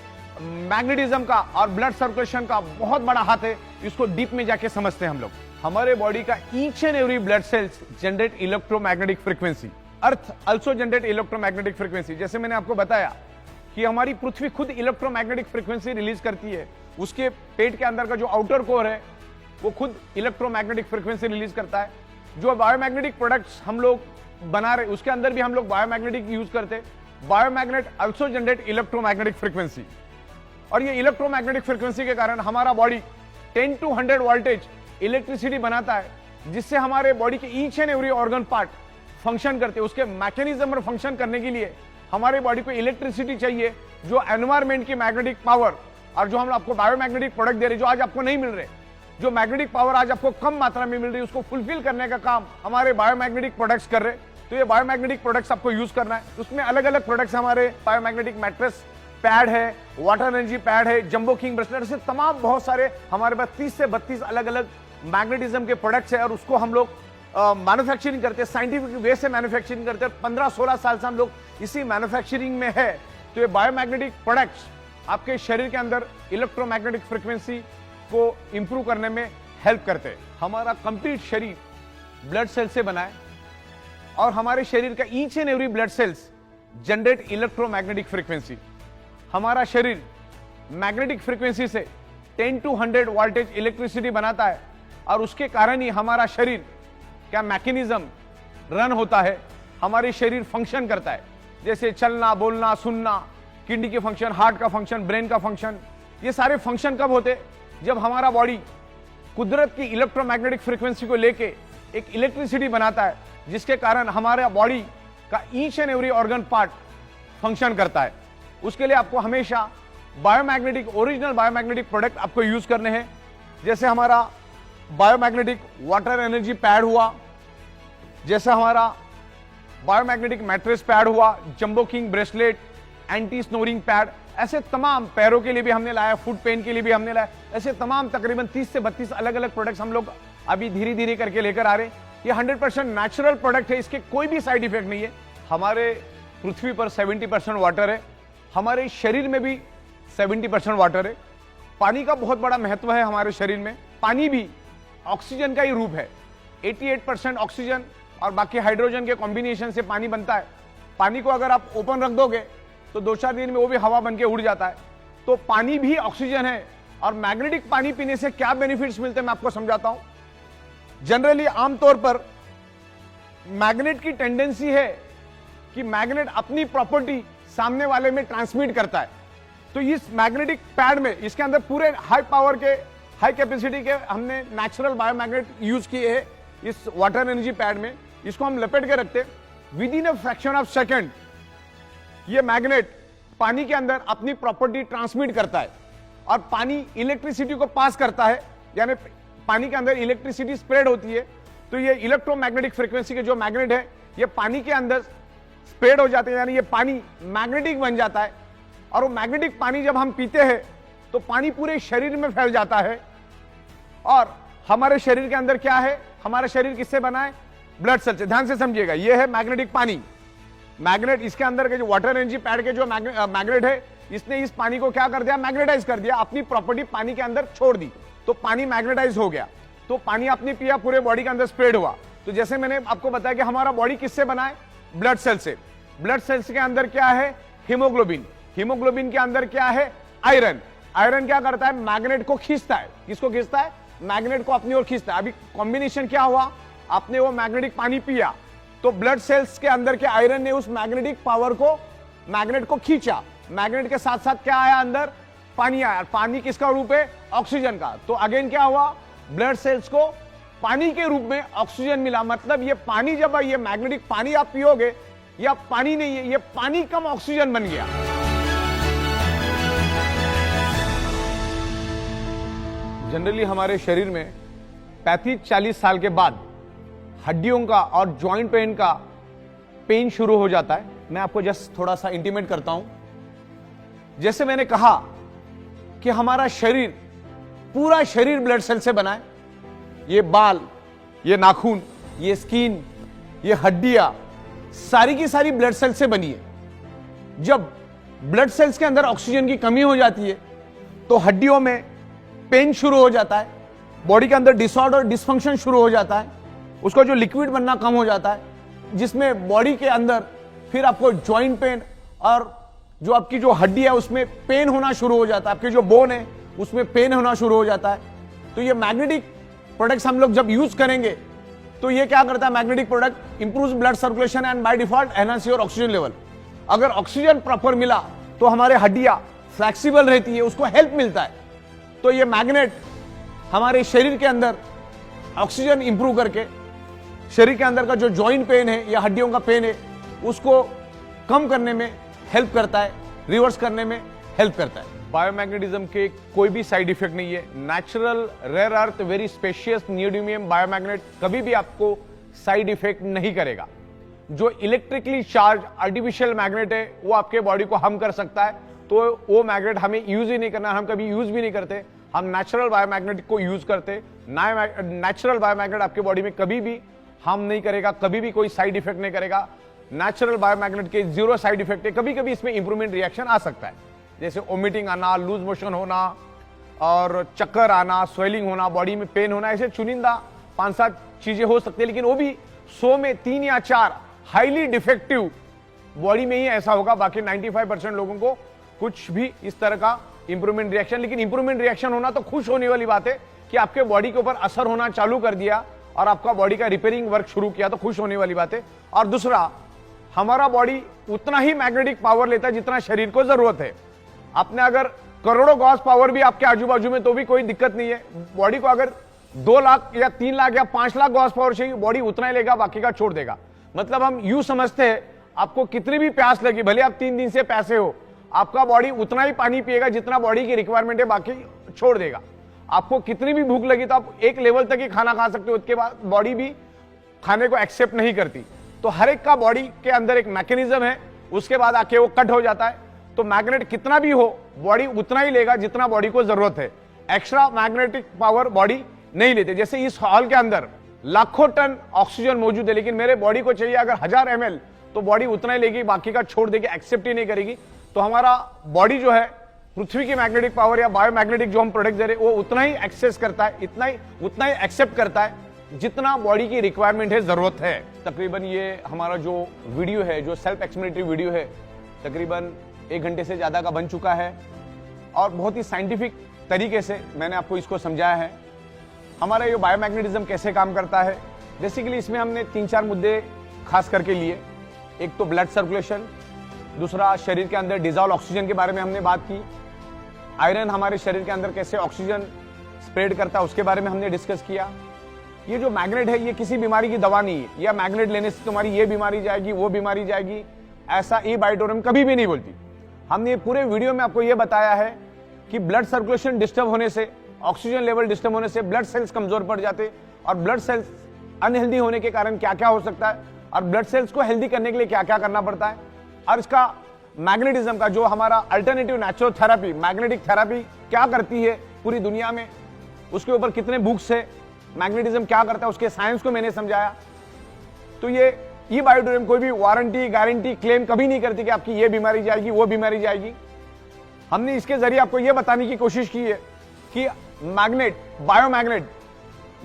मैग्नेटिज्म का और ब्लड सर्कुलेशन का बहुत बड़ा हाथ है। इसको डीप में जाके समझते हैं हम लोग। हमारे बॉडी का each and every blood sales generate electromagnetic frequency, earth also generate electromagnetic frequency. जैसे मैंने आपको बताया कि हमारी पृथ्वी खुद इलेक्ट्रोमैग्नेटिक फ्रीक्वेंसी रिलीज करती है। उसके पेट के अंदर का जो आउटर कोर है वो खुद इलेक्ट्रोमैग्नेटिक फ्रीक्वेंसी रिलीज करता है। जो बायोमैग्नेटिक प्रोडक्ट्स हम लोग बना रहे उसके अंदर भी हम लोग बायोमैग्नेटिक यूज करते। बायोमैग्नेट आल्सो जनरेट इलेक्ट्रोमैग्नेटिक फ्रीक्वेंसी, और ये इलेक्ट्रोमैग्नेटिक फ्रीक्वेंसी के कारण हमारा बॉडी 10 to 100 वोल्टेज इलेक्ट्रिसिटी बनाता है, जिससे हमारे बॉडी के each and every organ part function करते हैं। उसके मैकेनिज्म पर फंक्शन करने के लिए हमारे बॉडी को इलेक्ट्रिसिटी चाहिए, जो एनवायरमेंट की मैग्नेटिक पावर और जो हम आपको बायोमैग्नेटिक प्रोडक्ट दे रहे, जो आज आपको नहीं मिल रहे, जो मैग्नेटिक पावर आज आपको कम मात्रा में मिल रही है, उसको फुलफिल करने का काम हमारे बायोमैग्नेटिक प्रोडक्ट्स कर रहे। तो ये बायोमैग्नेटिक प्रोडक्ट्स आपको यूज करना है। उसमें अलग अलग प्रोडक्ट्स हमारे बायोमैग्नेटिक मैट्रेस पैड है, वाटर एनर्जी पैड है, जंबो किंग ब्रेसलेट से तमाम बहुत सारे हमारे पास 30 से 32 अलग अलग मैग्नेटिज्म के प्रोडक्ट्स है, और उसको हम लोग मैन्युफैक्चरिंग करते हैं, साइंटिफिक वे से मैन्युफैक्चरिंग करते हैं। 15-16 साल से हम लोग इसी मैन्युफैक्चरिंग में है। तो ये बायोमैग्नेटिक प्रोडक्ट्स आपके शरीर के अंदर इलेक्ट्रोमैग्नेटिक फ्रीक्वेंसी को इंप्रूव करने में हेल्प करते हैं। हमारा कंप्लीट शरीर ब्लड सेल से बना है, और हमारे शरीर का each and every blood sales generate electromagnetic frequency. हमारा शरीर मैग्नेटिक फ्रीक्वेंसी से 10 to 100 वोल्टेज इलेक्ट्रिसिटी बनाता है, और उसके कारण ही हमारा शरीर का मैकेनिज्म रन होता है, हमारे शरीर फंक्शन करता है। जैसे चलना, बोलना, सुनना, किडनी के फंक्शन, हार्ट का फंक्शन, ब्रेन का फंक्शन, ये सारे फंक्शन कब होते? जब हमारा बॉडी कुदरत की इलेक्ट्रोमैग्नेटिक फ्रीक्वेंसी को लेके एक इलेक्ट्रिसिटी बनाता है, जिसके कारण हमारा बॉडी का each and every organ part function करता है। उसके लिए आपको हमेशा बायोमैग्नेटिक, ओरिजिनल बायोमैग्नेटिक प्रोडक्ट आपको यूज करने हैं। जैसे हमारा बायोमैग्नेटिक वाटर एनर्जी पैड हुआ, जैसे हमारा बायोमैग्नेटिक मैट्रेस पैड हुआ, jumbo king bracelet, anti snoring pad, ऐसे तमाम, पैरों के लिए भी हमने लाया, फुट पेन के लिए भी हमने लाया, ऐसे तमाम तकरीबन 30 से 32 अलग अलग प्रोडक्ट्स हम लोग अभी धीरे धीरे करके लेकर आ रहे हैं। ये 100% नेचुरल प्रोडक्ट है, इसके कोई भी साइड इफेक्ट नहीं है। हमारे पृथ्वी पर 70% वाटर है, हमारे शरीर में भी 70% वाटर है। पानी का बहुत बड़ा महत्व है हमारे शरीर में। पानी भी ऑक्सीजन का ही रूप है। 88% ऑक्सीजन और बाकी हाइड्रोजन के कॉम्बिनेशन से पानी बनता है। पानी को अगर आप ओपन रख दोगे तो 2-4 दिन में वो भी हवा बन के उड़ जाता है। तो पानी भी ऑक्सीजन है। और मैग्नेटिक पानी पीने से क्या बेनिफिट्स मिलते हैं मैं आपको समझाता हूं। जनरली आमतौर पर मैग्नेट की टेंडेंसी है कि मैग्नेट अपनी प्रॉपर्टी सामने वाले में ट्रांसमिट करता है। तो इस मैग्नेटिक पैड में, इसके अंदर पूरे हाई पावर के, हाई कैपेसिटी के हमने नेचुरल बायोमैग्नेट यूज किए हैं इस वाटर एनर्जी पैड में। इसको हम लपेट के रखते, with in a fraction of second ये मैग्नेट पानी के अंदर अपनी प्रॉपर्टी ट्रांसमिट करता है, और पानी इलेक्ट्रिसिटी को पास करता है, यानी पानी के अंदर इलेक्ट्रिसिटी स्प्रेड होती है। तो ये इलेक्ट्रोमैग्नेटिक फ्रीक्वेंसी के जो मैग्नेट है ये पानी के अंदर स्प्रेड हो जाते हैं, यानी ये पानी मैग्नेटिक बन जाता है। और वो मैग्नेटिक पानी जब हम पीते हैं तो पानी पूरे शरीर में फैल जाता है। और हमारे शरीर के अंदर क्या है, हमारा शरीर किससे बना है? ब्लड सेल से। ध्यान से समझिएगा, ये है मैग्नेटिक पानी। मैग्नेट, इसके अंदर के जो वाटर एनर्जी पैड के जो मैग्नेट है, इसने इस पानी को क्या कर दिया? मैग्नेटाइज कर दिया, अपनी प्रॉपर्टी पानी के अंदर छोड़ दी, तो पानी मैग्नेटाइज हो गया। तो पानी आपने पिया, पूरे बॉडी के अंदर स्प्रेड हुआ। तो जैसे मैंने आपको बताया कि हमारा बॉडी किससे बना है? ब्लड सेल से। ब्लड सेल्स के अंदर क्या है? हीमोग्लोबिन। हीमोग्लोबिन के अंदर क्या है? आयरन। आयरन क्या करता है? मैग्नेट को खींचता है। किसको खींचता है? मैग्नेट को अपनी ओर खींचता है। अभी कॉम्बिनेशन क्या हुआ? आपने वो मैग्नेटिक पानी पिया, तो ब्लड सेल्स के अंदर के आयरन ने उस मैग्नेटिक पावर को, मैग्नेट को खींचा। मैग्नेट के साथ साथ क्या आया? अंदर पानी आया। पानी किसका रूप है? ऑक्सीजन का। तो अगेन क्या हुआ? ब्लड सेल्स को पानी के रूप में ऑक्सीजन मिला। मतलब ये पानी, जब ये मैग्नेटिक पानी आप पियोगे, या पानी नहीं है, ये पानी कम ऑक्सीजन बन गया। जनरली हमारे शरीर में 35-40 साल के बाद हड्डियों का और जॉइंट पेन का पेन शुरू हो जाता है। मैं आपको जस्ट थोड़ा सा इंटीमेट करता हूं। जैसे मैंने कहा कि हमारा शरीर पूरा शरीर ब्लड सेल से बना है। ये बाल, ये नाखून, ये स्किन, ये हड्डियां सारी की सारी ब्लड सेल से बनी है। जब ब्लड सेल्स के अंदर ऑक्सीजन की कमी हो जाती है तो हड्डियों में पेन शुरू हो जाता है, बॉडी के अंदर डिसऑर्डर डिसफंक्शन शुरू हो जाता है, उसका जो लिक्विड बनना कम हो जाता है, जिसमें बॉडी के अंदर फिर आपको जॉइंट पेन और जो आपकी जो हड्डी है उसमें पेन होना शुरू हो जाता है, आपके जो बोन है उसमें पेन होना शुरू हो जाता है। तो ये मैग्नेटिक प्रोडक्ट्स हम लोग जब यूज करेंगे तो ये क्या करता है, magnetic product improves blood circulation and by default enhance your oxygen level. अगर ऑक्सीजन प्रॉपर मिला तो हमारे हड्डियां फ्लेक्सिबल रहती है, उसको हेल्प मिलता है। तो ये मैग्नेट हमारे शरीर के अंदर ऑक्सीजन इंप्रूव करके शरीर के अंदर का जो जॉइंट पेन है या हड्डियों का पेन है उसको कम करने में हेल्प करता है, रिवर्स करने में हेल्प करता है। बायोमैग्नेटिज्म के कोई भी साइड इफेक्ट नहीं है। Natural rare earth very specious neodymium biomagnet कभी भी आपको साइड इफेक्ट नहीं करेगा। जो इलेक्ट्रिकली चार्ज आर्टिफिशियल मैग्नेट है वो आपके बॉडी को हार्म कर सकता है, तो वो मैग्नेट हमें यूज ही नहीं करना, हम कभी यूज भी नहीं करते। हम नेचुरल बायोमैग्नेट को यूज करते। नेचुरल बायोमैग्नेट आपके बॉडी में कभी भी हार्म नहीं करेगा, कभी भी कोई साइड इफेक्ट नहीं करेगा। नेचुरल बायोमैग्नेट के 0 साइड इफेक्ट है। कभी कभी इसमें इंप्रूवमेंट रिएक्शन आ सकता है, जैसे वोमिटिंग आना, लूज मोशन होना और चक्कर आना, स्वेलिंग होना, बॉडी में पेन होना, ऐसे चुनिंदा 5-7 चीजें हो सकती है, लेकिन वो भी 100 में 3 या 4 हाईली डिफेक्टिव बॉडी में ही ऐसा होगा। बाकी 95% लोगों को कुछ भी इस तरह का इंप्रूवमेंट रिएक्शन, लेकिन इंप्रूवमेंट रिएक्शन होना तो खुश होने वाली बात है कि आपके बॉडी के ऊपर असर होना चालू कर दिया और आपका बॉडी का रिपेयरिंग वर्क शुरू किया, तो खुश होने वाली बात है। और दूसरा, हमारा बॉडी उतना ही मैग्नेटिक पावर लेता है जितना शरीर को जरूरत है। आपने अगर करोड़ों गॉस पावर भी आपके आजू बाजू में तो भी कोई दिक्कत नहीं है। बॉडी को अगर 2 लाख या 3 लाख या 5 लाख गॉस पावर चाहिए, बॉडी उतना ही लेगा, बाकी का छोड़ देगा। मतलब हम यूं समझते हैं, आपको कितनी भी प्यास लगी, भले आप 3 दिन से प्यासे हो, आपका बॉडी उतना ही पानी पिएगा जितना बॉडी की रिक्वायरमेंट है, बाकी छोड़ देगा। आपको कितनी भी भूख लगी तो आप एक लेवल तक ही खाना खा सकते हो, उसके बाद बॉडी भी खाने को एक्सेप्ट नहीं करती। तो हर एक का बॉडी के अंदर एक मैकेनिज्म है, उसके बाद आके वो कट हो जाता है। तो मैग्नेट कितना भी हो, बॉडी उतना ही लेगा जितना बॉडी को जरूरत है। एक्स्ट्रा मैग्नेटिक पावर बॉडी नहीं लेते। जैसे इस हॉल के अंदर लाखों टन ऑक्सीजन मौजूद है, लेकिन मेरे बॉडी को चाहिए अगर 1000 ml, तो बॉडी उतना ही लेगी, बाकी का छोड़ देगी, एक्सेप्ट ही नहीं करेगी। तो हमारा बॉडी जो है पृथ्वी की मैग्नेटिक पावर या बायोमैग्नेटिक जो हम प्रोडक्ट दे रहे हैं वो उतना ही एक्सेस करता है, उतना ही एक्सेप्ट करता है जितना बॉडी की रिक्वायरमेंट है, जरूरत है। तकरीबन ये हमारा जो वीडियो है, जो सेल्फ एक्सप्लेनेटरी वीडियो है, तकरीबन 1 घंटे से ज्यादा का बन चुका है और बहुत ही साइंटिफिक तरीके से मैंने आपको इसको समझाया है। हमारा ये बायोमैग्नेटिज्म कैसे काम करता है, बेसिकली इसमें हमने 3-4 मुद्दे खास करके लिए। एक तो ब्लड सर्कुलेशन, दूसरा शरीर के अंदर डिजॉल्व ऑक्सीजन के बारे में हमने बात की, आयरन हमारे शरीर के अंदर कैसे ऑक्सीजन स्प्रेड करता है उसके बारे में हमने डिस्कस किया। ये जो मैग्नेट है ये किसी बीमारी की दवा नहीं है, या मैग्नेट लेने से तुम्हारी ये बीमारी जाएगी, वो बीमारी जाएगी, ऐसा ई बायोटोरियम कभी भी नहीं बोलती। हमने पूरे वीडियो में आपको ये बताया है कि ब्लड सर्कुलेशन डिस्टर्ब होने से, ऑक्सीजन लेवल डिस्टर्ब होने से ब्लड सेल्स कमजोर पड़ जाते, और ब्लड सेल्स अनहेल्दी होने के कारण क्या क्या हो सकता है, और ब्लड सेल्स को हेल्दी करने के लिए क्या क्या करना पड़ता है, और इसका मैग्नेटिज्म का जो हमारा alternative natural therapy, magnetic therapy क्या करती है पूरी दुनिया में, उसके ऊपर कितने बुक्स है, मैग्नेटिज्म क्या करता है, उसके साइंस को मैंने समझाया। तो ये ई बायोटोरियम कोई भी वारंटी गारंटी क्लेम कभी नहीं करती कि आपकी ये बीमारी जाएगी, वो बीमारी जाएगी। हमने इसके जरिए आपको ये बताने की कोशिश की है कि मैग्नेट, बायोमैग्नेट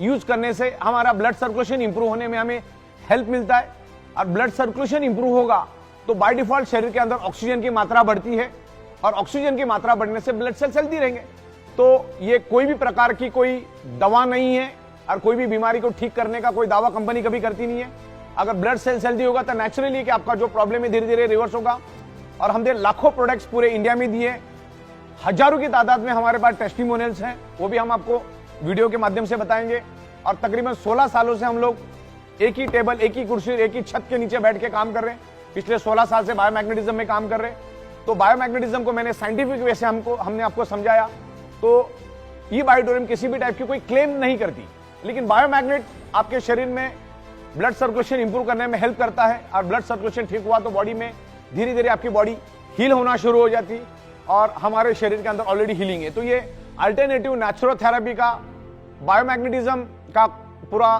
यूज करने से हमारा ब्लड सर्कुलेशन इंप्रूव होने में हमें हेल्प मिलता है, और ब्लड सर्कुलेशन इंप्रूव होगा तो बाय डिफॉल्ट शरीर के अंदर ऑक्सीजन की मात्रा बढ़ती है, और ऑक्सीजन की मात्रा बढ़ने से ब्लड सेल्स हेल्दी रहेंगे। तो ये कोई भी प्रकार की कोई दवा नहीं है, और कोई भी बीमारी को ठीक करने का कोई दावा कंपनी कभी करती नहीं है। अगर ब्लड सेल्स हेल्दी होगा तो नेचुरली कि आपका जो प्रॉब्लम है धीरे धीरे रिवर्स होगा। और हमने लाखों प्रोडक्ट्स पूरे इंडिया में दिए, हजारों की तादाद में हमारे पास टेस्टिमोनियल्स हैं, वो भी हम आपको वीडियो के माध्यम से बताएंगे। और तकरीबन 16 सालों से हम लोग एक ही टेबल, एक ही कुर्सी, एक ही छत के नीचे बैठ के काम कर रहे हैं। पिछले 16 साल से बायोमैग्नेटिज्म में काम कर रहे हैं। तो बायोमैग्नेटिज्म को मैंने साइंटिफिक वे से हमने आपको समझाया। तो ई बायोटोरियम किसी भी टाइप की कोई क्लेम नहीं करती, लेकिन बायोमैग्नेट आपके शरीर में ब्लड सर्कुलेशन इंप्रूव करने में हेल्प करता है, और ब्लड सर्कुलेशन ठीक हुआ तो बॉडी में धीरे धीरे आपकी बॉडी हील होना शुरू हो जाती, और हमारे शरीर के अंदर ऑलरेडी हीलिंग है। तो ये अल्टरनेटिव नेचुरोथेरेपी का, बायोमैग्नेटिज्म का पूरा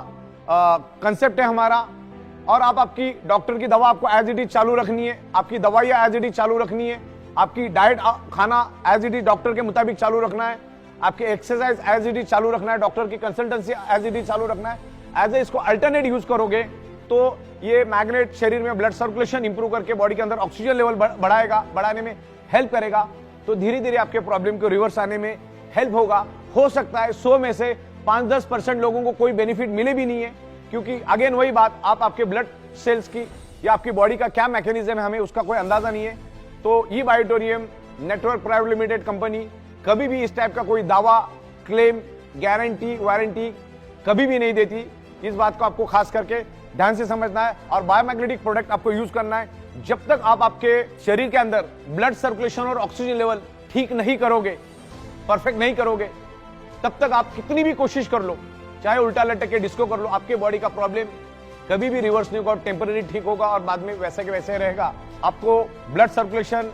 कंसेप्ट है हमारा। और आप आपकी डॉक्टर की दवा आपको एज इट इज चालू रखनी है, आपकी दवाइयाँ एज इट इज चालू रखनी है, आपकी डाइट खाना एज इट इज डॉक्टर के मुताबिक चालू रखना है, आपके एक्सरसाइज एज इट इज चालू रखना है, डॉक्टर की कंसल्टेंसी एज इट इज चालू रखना है। एज ए इसको अल्टरनेट यूज करोगे तो ये मैग्नेट शरीर में ब्लड सर्कुलेशन इंप्रूव करके बॉडी के अंदर ऑक्सीजन लेवल बढ़ाने में हेल्प करेगा। तो धीरे धीरे आपके प्रॉब्लम को रिवर्स आने में हेल्प होगा। हो सकता है 100 में से 5-10% लोगों को कोई बेनिफिट मिले भी नहीं है, क्योंकि अगेन वही बात, आप आपके ब्लड सेल्स की या आपकी बॉडी का क्या मैकेनिज्म है हमें उसका कोई अंदाजा नहीं है। तो ई बायोटोरियम नेटवर्क प्राइवेट लिमिटेड कंपनी कभी भी इस टाइप का कोई दावा, क्लेम, गारंटी, वारंटी कभी भी नहीं देती। इस बात को आपको खास करके ध्यान से समझना है। और बायोमैग्नेटिक प्रोडक्ट आपको यूज करना है जब तक आप आपके शरीर के अंदर ब्लड सर्कुलेशन और ऑक्सीजन लेवल ठीक नहीं करोगे, परफेक्ट नहीं करोगे, तब तक आप कितनी भी कोशिश कर लो, चाहे उल्टा लटक के डिस्को कर लो, आपके बॉडी का प्रॉब्लम कभी भी रिवर्स नहीं होगा, टेम्पररी ठीक होगा और बाद में वैसे के वैसे रहेगा। आपको blood circulation,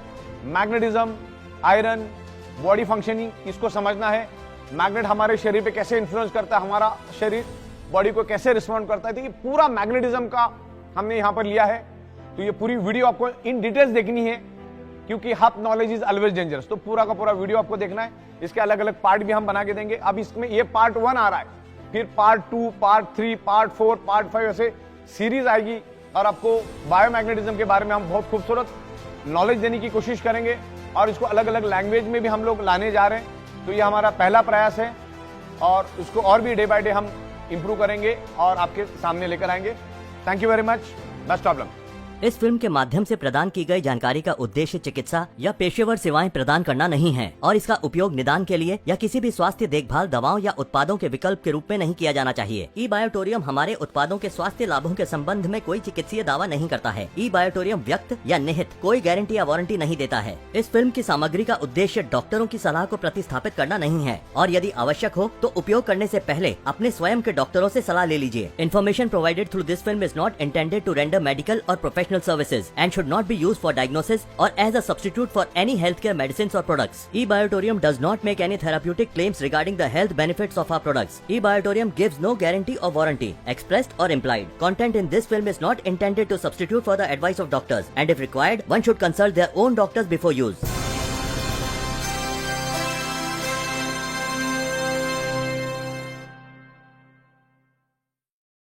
magnetism, iron, body functioning इसको समझना है। मैग्नेट हमारे शरीर पे कैसे इन्फ्लुएंस करता है, हमारा शरीर बॉडी को कैसे रिस्पॉन्ड करता है, तो ये पूरा मैग्नेटिज्म का हमने यहाँ पर लिया है। तो ये पूरी वीडियो आपको इन डिटेल्स देखनी है, क्योंकि half knowledge is always dangerous. तो पूरा का पूरा वीडियो आपको देखना है। इसके अलग अलग पार्ट भी हम बना के देंगे। अब इसमें ये पार्ट 1 आ रहा है, फिर पार्ट 2, पार्ट 3, पार्ट 4, पार्ट 5 ऐसे सीरीज आएगी और आपको बायोमैग्नेटिज्म के बारे में हम बहुत खूबसूरत नॉलेज देने की कोशिश करेंगे और इसको अलग अलग लैंग्वेज में भी हम लोग लाने जा रहे हैं। तो ये हमारा पहला प्रयास है और इसको और भी डे बाय डे हम इंप्रूव करेंगे और आपके सामने लेकर आएंगे। Thank you very much. Best of luck. इस फिल्म के माध्यम से प्रदान की गई जानकारी का उद्देश्य चिकित्सा या पेशेवर सेवाएं प्रदान करना नहीं है और इसका उपयोग निदान के लिए या किसी भी स्वास्थ्य देखभाल दवाओं या उत्पादों के विकल्प के रूप में नहीं किया जाना चाहिए। ई बायोटोरियम हमारे उत्पादों के स्वास्थ्य लाभों के संबंध में कोई चिकित्सीय दावा नहीं करता है। ई बायोटोरियम व्यक्त या निहित कोई गारंटी या वारंटी नहीं देता है। इस फिल्म की सामग्री का उद्देश्य डॉक्टरों की सलाह को प्रतिस्थापित करना नहीं है और यदि आवश्यक हो तो उपयोग करने से पहले अपने स्वयं के डॉक्टरों से सलाह ले लीजिए। Information provided through this film is not intended to render medical और professional services and should not be used for diagnosis or as a substitute for any healthcare medicines or products. eBiotorium does not make any therapeutic claims regarding the health benefits of our products. eBiotorium gives no guarantee or warranty, expressed or implied. Content in this film is not intended to substitute for the advice of doctors, and if required, one should consult their own doctors before use.